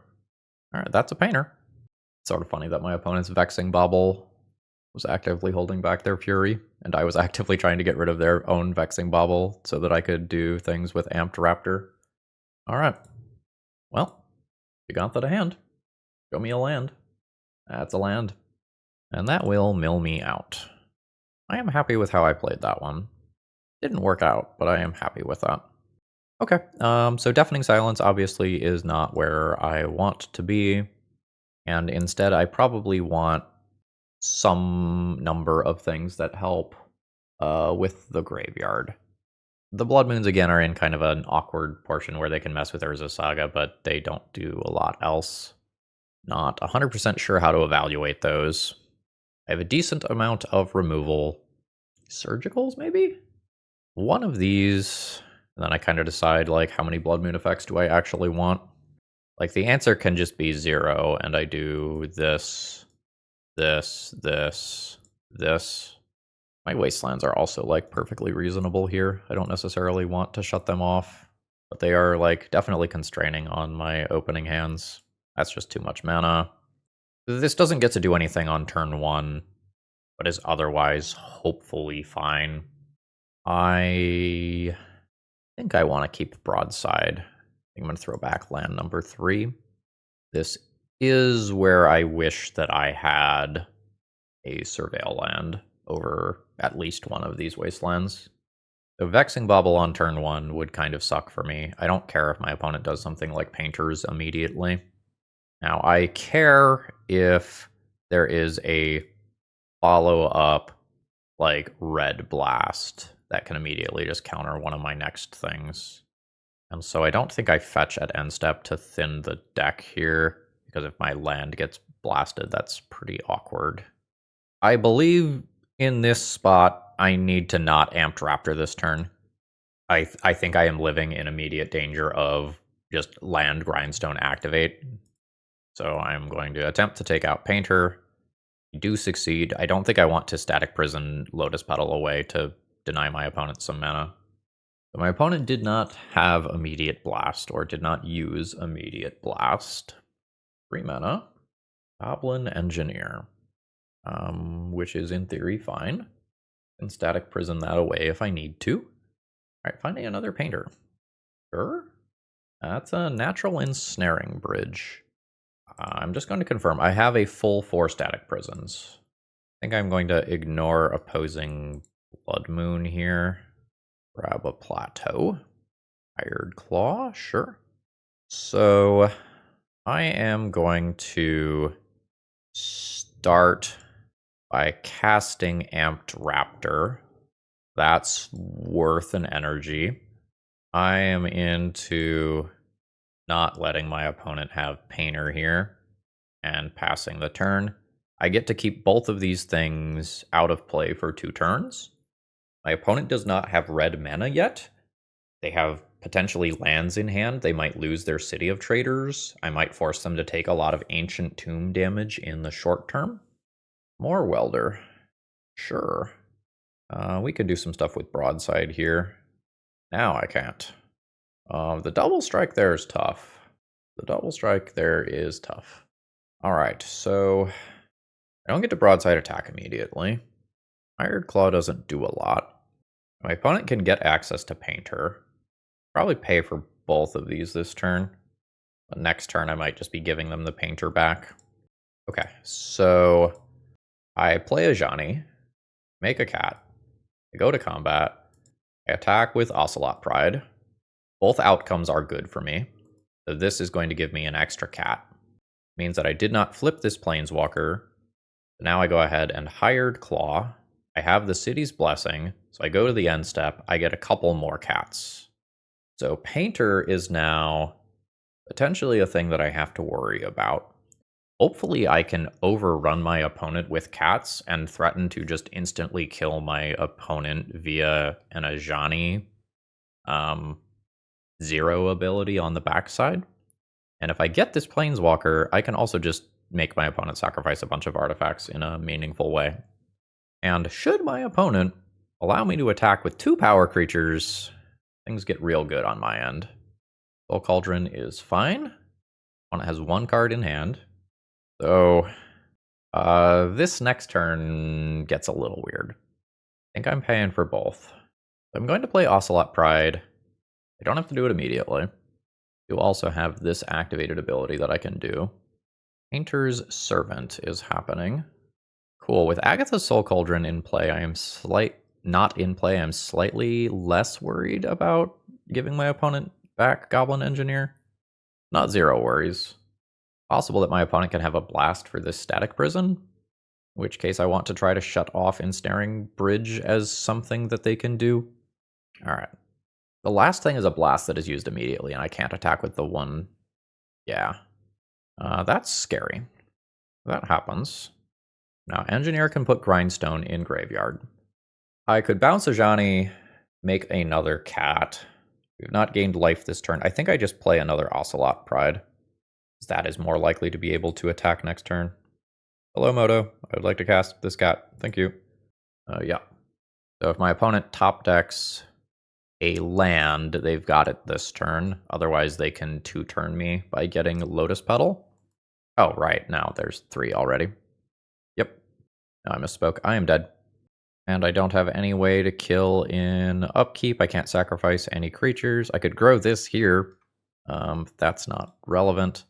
Alright, that's a Painter. It's sort of funny that my opponent's Vexing Bauble was actively holding back their Fury, and I was actively trying to get rid of their own Vexing Bauble so that I could do things with Amped Raptor. Alright. Well, Gigantha to hand. Show me a land. That's a land. And that will mill me out. I am happy with how I played that one. Didn't work out, but I am happy with that. Okay, so Deafening Silence obviously is not where I want to be, and instead I probably want some number of things that help with the graveyard. The Blood Moons, again, are in kind of an awkward portion where they can mess with Urza Saga, but they don't do a lot else. Not 100% sure how to evaluate those. I have a decent amount of removal. Surgicals, maybe? One of these, and then I kind of decide, like, how many Blood Moon effects do I actually want? Like, the answer can just be 0, and I do this, this, this, this. My Wastelands are also, like, perfectly reasonable here. I don't necessarily want to shut them off, but they are, like, definitely constraining on my opening hands. That's just too much mana. This doesn't get to do anything on turn 1, but is otherwise hopefully fine. I think I want to keep Broadside. I think I'm going to throw back land number 3. This is where I wish that I had a Surveil land over at least one of these Wastelands. The Vexing Bubble on turn 1 would kind of suck for me. I don't care if my opponent does something like Painters immediately. Now, I care if there is a follow-up, like, Red Blast that can immediately just counter one of my next things. And so I don't think I fetch at end step to thin the deck here, because if my land gets blasted, that's pretty awkward. I believe in this spot, I need to not Amped Raptor this turn. I think I am living in immediate danger of just land Grindstone activate. So I'm going to attempt to take out Painter. I do succeed. I don't think I want to Static Prison Lotus Petal away to deny my opponent some mana. But my opponent did not have immediate blast, or did not use immediate blast. 3 mana. Goblin Engineer. Which is in theory fine. And Static Prison that away if I need to. Alright, finding another Painter. Sure. That's a Natural Ensnaring Bridge. I'm just going to confirm. I have a full 4 Static Prisons. I think I'm going to ignore opposing Blood Moon here. Grab a Plateau. Iron Claw, sure. So I am going to start by casting Amped Raptor. That's worth an energy. I am into not letting my opponent have Painter here and passing the turn. I get to keep both of these things out of play for 2 turns. My opponent does not have red mana yet. They have potentially lands in hand. They might lose their City of Traders. I might force them to take a lot of Ancient Tomb damage in the short term. More Welder. Sure. We could do some stuff with Broadside here. Now I can't. The double strike there is tough. The double strike there is tough. Alright, so I don't get to Broadside attack immediately. Iron Claw doesn't do a lot. My opponent can get access to Painter. Probably pay for both of these this turn. But next turn I might just be giving them the Painter back. Okay, so I play Ajani, make a cat, I go to combat, I attack with Ocelot Pride. Both outcomes are good for me. So this is going to give me an extra cat. It means that I did not flip this Planeswalker. So now I go ahead and Hired Claw. I have the City's Blessing, so I go to the end step, I get a couple more cats. So Painter is now potentially a thing that I have to worry about. Hopefully I can overrun my opponent with cats and threaten to just instantly kill my opponent via an Ajani 0 ability on the backside. And if I get this Planeswalker, I can also just make my opponent sacrifice a bunch of artifacts in a meaningful way. And should my opponent allow me to attack with 2 power creatures, things get real good on my end. Soul Cauldron is fine. Opponent has 1 card in hand. So this next turn gets a little weird. I think I'm paying for both. I'm going to play Ocelot Pride. I don't have to do it immediately. You also have this activated ability that I can do. Painter's Servant is happening. Cool. With Agatha's Soul Cauldron in play, I'm slightly less worried about giving my opponent back Goblin Engineer. Not 0 worries. Possible that my opponent can have a blast for this Static Prison, in which case I want to try to shut off Ensnaring Bridge as something that they can do. Alright. The last thing is a blast that is used immediately, and I can't attack with the one. Yeah. That's scary. That happens. Now, Engineer can put Grindstone in Graveyard. I could bounce Ajani, make another cat. We've not gained life this turn. I think I just play another Ocelot Pride. That is more likely to be able to attack next turn. Hello, Moto. I would like to cast this cat. Thank you. Yeah. So if my opponent top decks a land, they've got it this turn. Otherwise, they can 2-turn me by getting Lotus Petal. Oh, right. Now there's 3 already. Yep. No, I misspoke. I am dead. And I don't have any way to kill in upkeep. I can't sacrifice any creatures. I could grow this here. That's not relevant.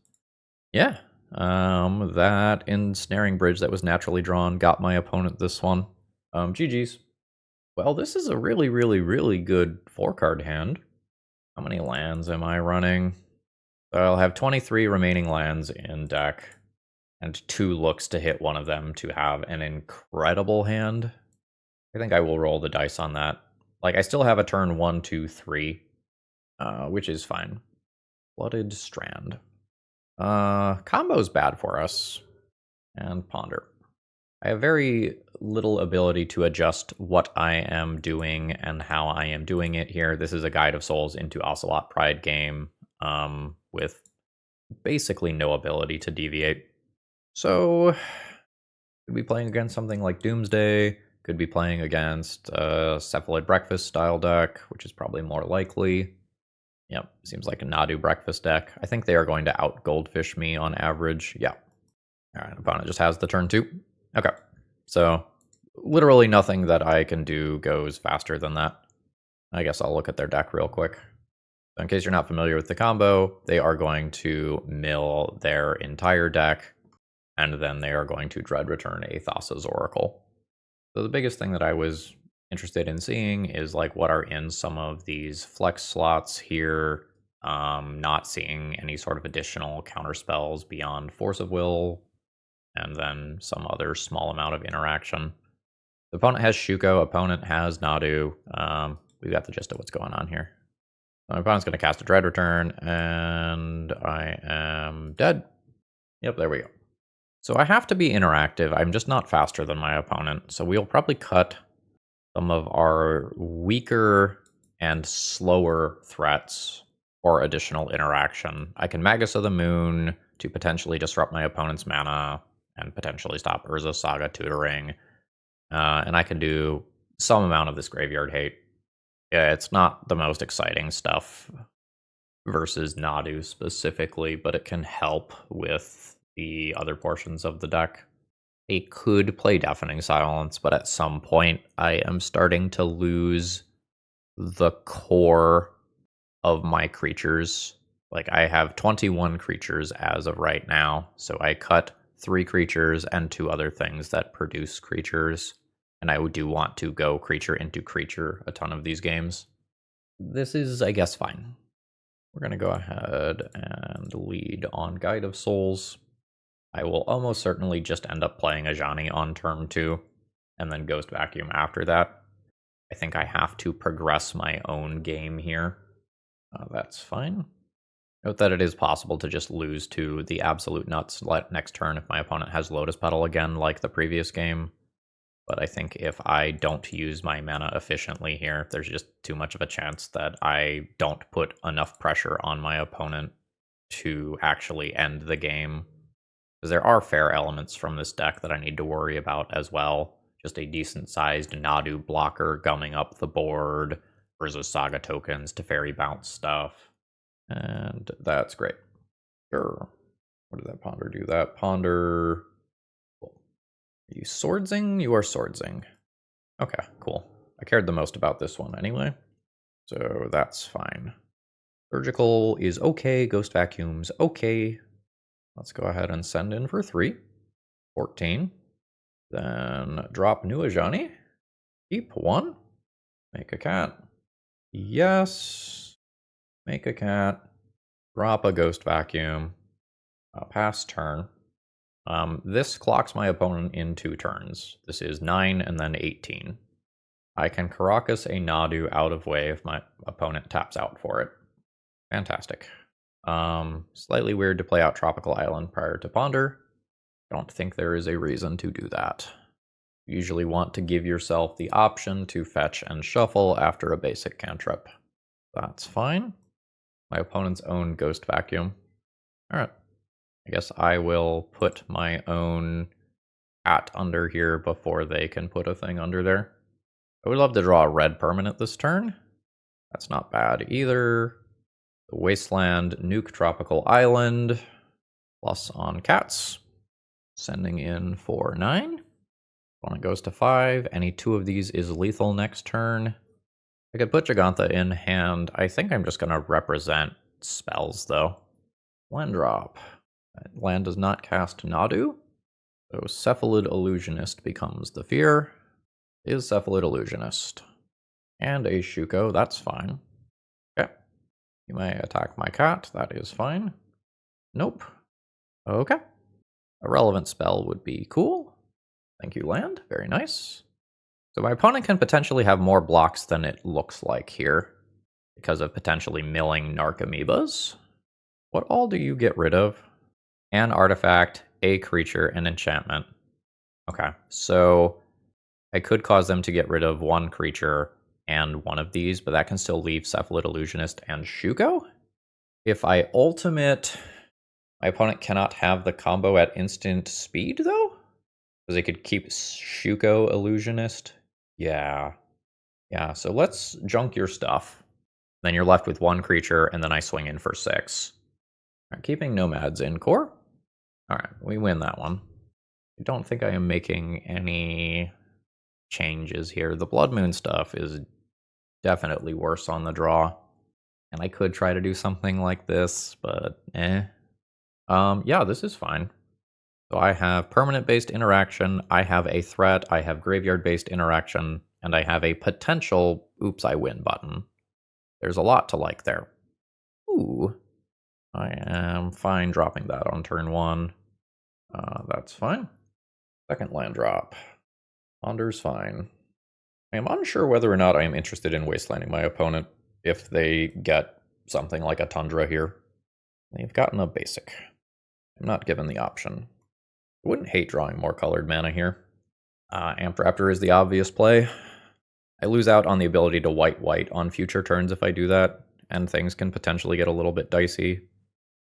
Yeah. That Ensnaring Bridge that was naturally drawn got my opponent this one. GG's. Well, this is a really, really, really good 4-card hand. How many lands am I running? I'll have 23 remaining lands in deck, and 2 looks to hit one of them to have an incredible hand. I think I will roll the dice on that. Like, I still have a turn 1, 2, 3, which is fine. Flooded Strand. Combo's bad for us. And Ponder. I have very little ability to adjust what I am doing and how I am doing it here. This is a Guide of Souls into Ocelot Pride game with basically no ability to deviate. So, could be playing against something like Doomsday, could be playing against a Cephalid Breakfast style deck, which is probably more likely. Yep, seems like a Nadu Breakfast deck. I think they are going to out Goldfish me on average. Yeah. Alright, opponent just has the turn 2. Okay, so literally nothing that I can do goes faster than that. I guess I'll look at their deck real quick. So in case you're not familiar with the combo, they are going to mill their entire deck, and then they are going to dread return a Thassa's Oracle. So the biggest thing that I was interested in seeing is like what are in some of these flex slots here. Not seeing any sort of additional counter spells beyond Force of Will, and then some other small amount of interaction. The opponent has Shuko, opponent has Nadu. We've got the gist of what's going on here. My opponent's going to cast a Dread Return, and I am dead. Yep, there we go. So I have to be interactive. I'm just not faster than my opponent, so we'll probably cut some of our weaker and slower threats for additional interaction. I can Magus of the Moon to potentially disrupt my opponent's mana and potentially stop Urza Saga tutoring. And I can do some amount of this Graveyard Hate. Yeah, it's not the most exciting stuff versus Nadu specifically, but it can help with the other portions of the deck. I could play Deafening Silence, but at some point I am starting to lose the core of my creatures. Like, I have 21 creatures as of right now, so I cut 3 creatures and 2 other things that produce creatures, and I do want to go creature into creature a ton of these games. This is, I guess, fine. We're going to go ahead and lead on Guide of Souls. I will almost certainly just end up playing Ajani on turn 2, and then Ghost Vacuum after that. I think I have to progress my own game here. That's fine. Note that it is possible to just lose to the absolute nuts next turn if my opponent has Lotus Petal again, like the previous game. But I think if I don't use my mana efficiently here, there's just too much of a chance that I don't put enough pressure on my opponent to actually end the game. Because there are fair elements from this deck that I need to worry about as well. Just a decent-sized Nadu blocker gumming up the board, Urza Saga tokens to fairy bounce stuff. And that's great. Sure. What did that Ponder do? That Ponder... Cool. Are you Swordsing? You are Swordsing. Okay, cool. I cared the most about this one anyway. So that's fine. Surgical is okay. Ghost Vacuum's okay. Let's go ahead and send in for 3. 14. Then drop new Ajani. Keep 1. Make a cat. Yes. Make a cat. Drop a Ghost Vacuum. Pass turn. This clocks my opponent in 2 turns. This is 9 and then 18. I can Karakas a Nadu out of way if my opponent taps out for it. Fantastic. Slightly weird to play out Tropical Island prior to Ponder. I don't think there is a reason to do that. You usually want to give yourself the option to fetch and shuffle after a basic cantrip. That's fine. My opponent's own Ghost Vacuum. Alright. I guess I will put my own cat under here before they can put a thing under there. I would love to draw a red permanent this turn. That's not bad either. The Wasteland, nuke Tropical Island, plus on cats. Sending in for 9. Opponent goes to 5. Any 2 of these is lethal next turn. I could put Jagantha in hand. I think I'm just going to represent spells, though. Land drop. Land does not cast Nadu. So Cephalid Illusionist becomes the fear. Is Cephalid Illusionist. And a Shuko, that's fine. Okay. You may attack my cat, that is fine. Nope. Okay. A relevant spell would be cool. Thank you, land. Very nice. So my opponent can potentially have more blocks than it looks like here because of potentially milling Narcomoebas. What all do you get rid of? An artifact, a creature, an enchantment. Okay, so I could cause them to get rid of one creature and one of these, but that can still leave Cephalid Illusionist and Shuko. If I ultimate, my opponent cannot have the combo at instant speed, though? Because they could keep Shuko Illusionist. Yeah, so let's junk your stuff. Then you're left with one creature, and then I swing in for 6. Right, keeping Nomads in core. Alright, we win that one. I don't think I am making any changes here. The Blood Moon stuff is definitely worse on the draw. And I could try to do something like this, but yeah, this is fine. So I have permanent-based interaction, I have a threat, I have graveyard-based interaction, and I have a potential oops, I win button. There's a lot to like there. Ooh. I am fine dropping that on turn 1. That's fine. Second land drop. Ponder's fine. I am unsure whether or not I am interested in wastelanding my opponent if they get something like a Tundra here. They've gotten a basic. I'm not given the option. I wouldn't hate drawing more colored mana here. Amped Raptor is the obvious play. I lose out on the ability to white on future turns if I do that, and things can potentially get a little bit dicey.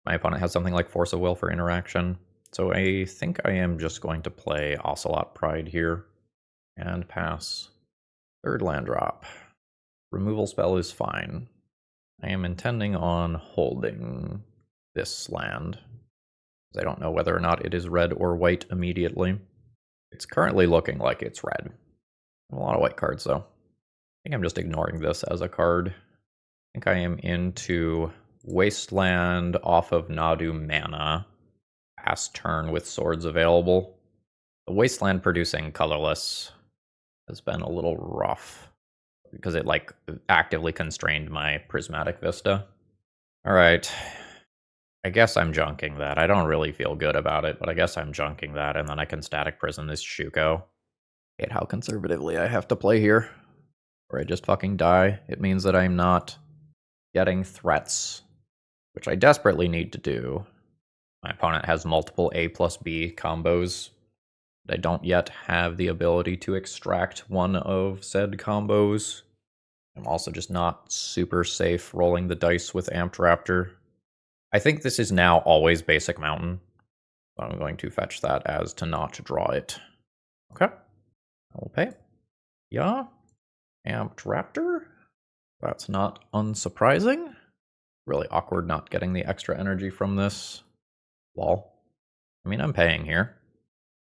My opponent has something like Force of Will for interaction, so I think I am just going to play Ocelot Pride here and pass. Third land drop. Removal spell is fine. I am intending on holding this land. I don't know whether or not it is red or white immediately. It's currently looking like it's red. A lot of white cards, though. I think I'm just ignoring this as a card. I think I am into Wasteland off of Nadu mana. Past turn with swords available. The Wasteland producing colorless has been a little rough because it like actively constrained my Prismatic Vista. Alright. I guess I'm junking that. I don't really feel good about it, but I guess I'm junking that, and then I can Static Prison this Shuko. Hate how conservatively I have to play here. Or I just fucking die. It means that I'm not getting threats, which I desperately need to do. My opponent has multiple A plus B combos. But I don't yet have the ability to extract one of said combos. I'm also just not super safe rolling the dice with Amped Raptor. I think this is now always Basic Mountain. So I'm going to fetch that as to not draw it. Okay. I will pay. Yeah. Amped Raptor. That's not unsurprising. Really awkward not getting the extra energy from this. Lol. I mean, I'm paying here.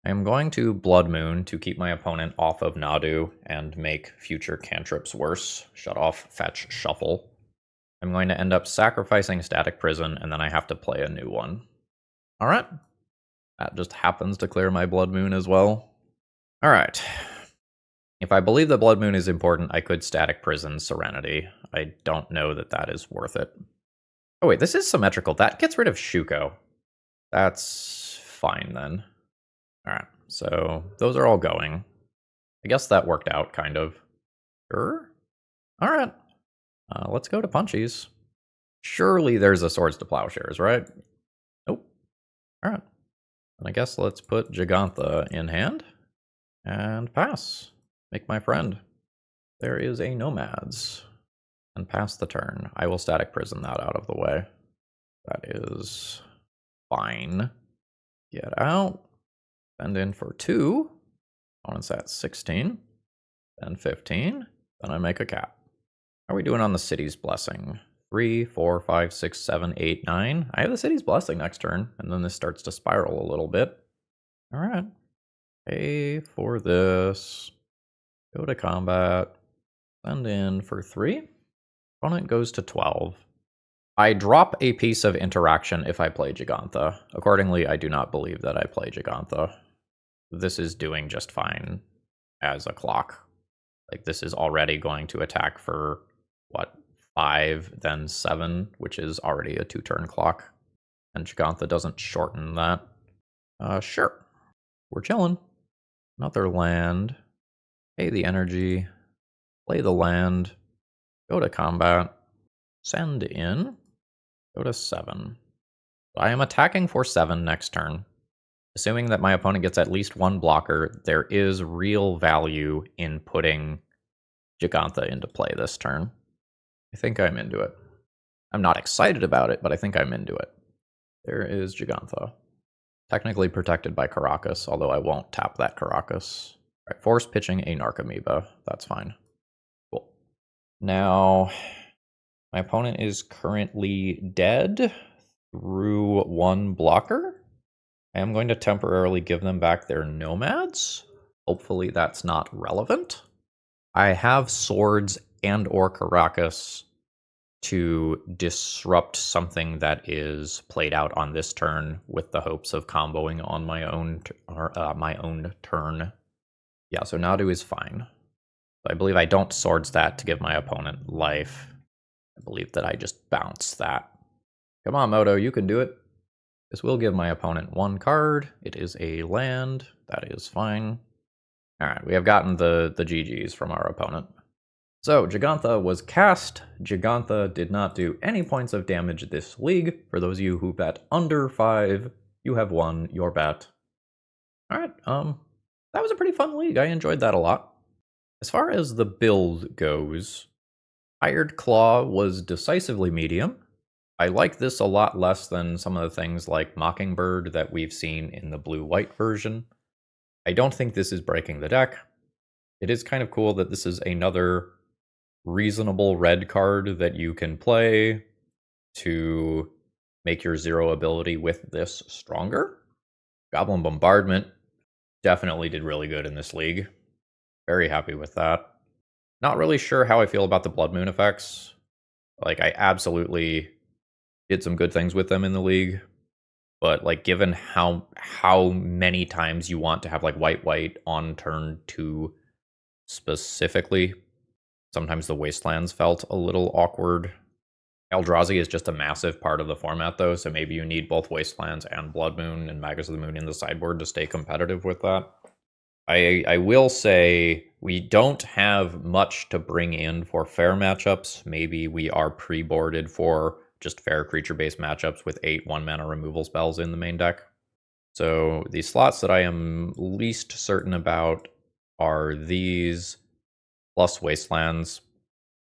I am going to Blood Moon to keep my opponent off of Nadu and make future cantrips worse. Shut off, fetch, shuffle. I'm going to end up sacrificing Static Prison, and then I have to play a new one. Alright. That just happens to clear my Blood Moon as well. Alright. If I believe that Blood Moon is important, I could Static Prison Serenity. I don't know that that is worth it. Oh wait, this is symmetrical. That gets rid of Shuko. That's fine then. Alright, so those are all going. I guess that worked out, kind of. Sure? Alright. Let's go to Punchies. Surely there's a Swords to Plowshares, right? Nope. Alright. And I guess let's put Gigantha in hand. And pass. Make my friend. There is a Nomads. And pass the turn. I will Static Prison that out of the way. That is fine. Get out. Send in for 2. Opponent's at 16. Then 15. Then I make a cap. How are we doing on the City's Blessing? 3, 4, 5, 6, 7, 8, 9. I have the City's Blessing next turn, and then this starts to spiral a little bit. Alright. Pay for this. Go to combat. Send in for 3. Opponent goes to 12. I drop a piece of interaction if I play Gigantha. Accordingly, I do not believe that I play Gigantha. This is doing just fine as a clock. Like, this is already going to attack for, what, 5, then 7, which is already a 2-turn clock. And Jegantha doesn't shorten that. Sure. We're chilling. Another land. Pay the energy. Play the land. Go to combat. Send in. Go to 7. I am attacking for 7 next turn. Assuming that my opponent gets at least 1 blocker, there is real value in putting Jegantha into play this turn. I think I'm into it. I'm not excited about it, but I think I'm into it. There is Jegantha. Technically protected by Caracas, although I won't tap that Caracas. All right, force pitching a Narcomoeba. That's fine. Cool. Now, my opponent is currently dead through 1 blocker. I am going to temporarily give them back their nomads. Hopefully that's not relevant. I have swords and or Caracas to disrupt something that is played out on this turn with the hopes of comboing on my own turn. Yeah, so Nadu is fine. I believe I don't swords that to give my opponent life. I believe that I just bounce that. Come on, Moto, you can do it. This will give my opponent 1 card. It is a land. That is fine. All right, we have gotten the GGs from our opponent. So, Jegantha was cast. Jegantha did not do any points of damage this league. For those of you who bet under 5, you have won your bet. All right, that was a pretty fun league. I enjoyed that a lot. As far as the build goes, Hired Claw was decisively medium. I like this a lot less than some of the things like Mockingbird that we've seen in the blue-white version. I don't think this is breaking the deck. It is kind of cool that this is another reasonable red card that you can play to make your 0 ability with this stronger. Goblin Bombardment definitely did really good in this league. Very happy with that. Not really sure how I feel about the Blood Moon effects. Like, I absolutely did some good things with them in the league, but like, given how many times you want to have like white on turn 2 specifically, sometimes the Wastelands felt a little awkward. Eldrazi is just a massive part of the format though, so maybe you need both Wastelands and Blood Moon and Magus of the Moon in the sideboard to stay competitive with that. I will say we don't have much to bring in for fair matchups. Maybe we are pre-boarded for just fair creature-based matchups with 8 1-mana removal spells in the main deck. So the slots that I am least certain about are these, plus Wastelands.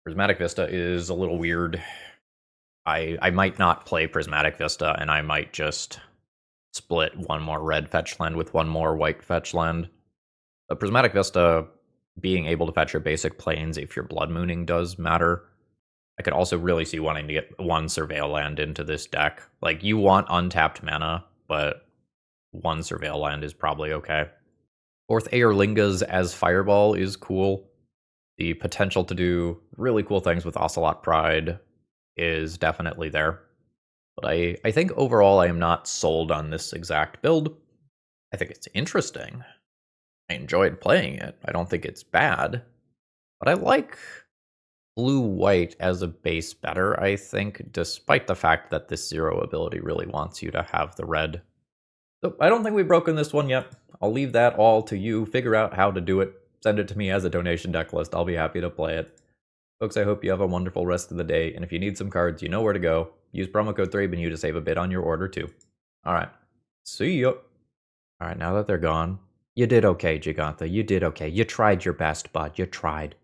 Prismatic Vista is a little weird. I might not play Prismatic Vista, and I might just split 1 more red fetch land with 1 more white fetch land. The Prismatic Vista, being able to fetch your basic planes if you're Blood Mooning does matter. I could also really see wanting to get 1 Surveil land into this deck. Like, you want untapped mana, but 1 Surveil land is probably okay. Forth Eorlingas as Fireball is cool. The potential to do really cool things with Ocelot Pride is definitely there. But I think overall I am not sold on this exact build. I think it's interesting. I enjoyed playing it. I don't think it's bad. But I like blue-white as a base better, I think, despite the fact that this 0 ability really wants you to have the red. So I don't think we've broken this one yet. I'll leave that all to you. Figure out how to do it. Send it to me as a donation deck list. I'll be happy to play it. Folks, I hope you have a wonderful rest of the day, and if you need some cards, you know where to go. Use promo code ThrabenU to save a bit on your order, too. Alright, see ya! Alright, now that they're gone, you did okay, Jegantha. You did okay. You tried your best, bud. You tried.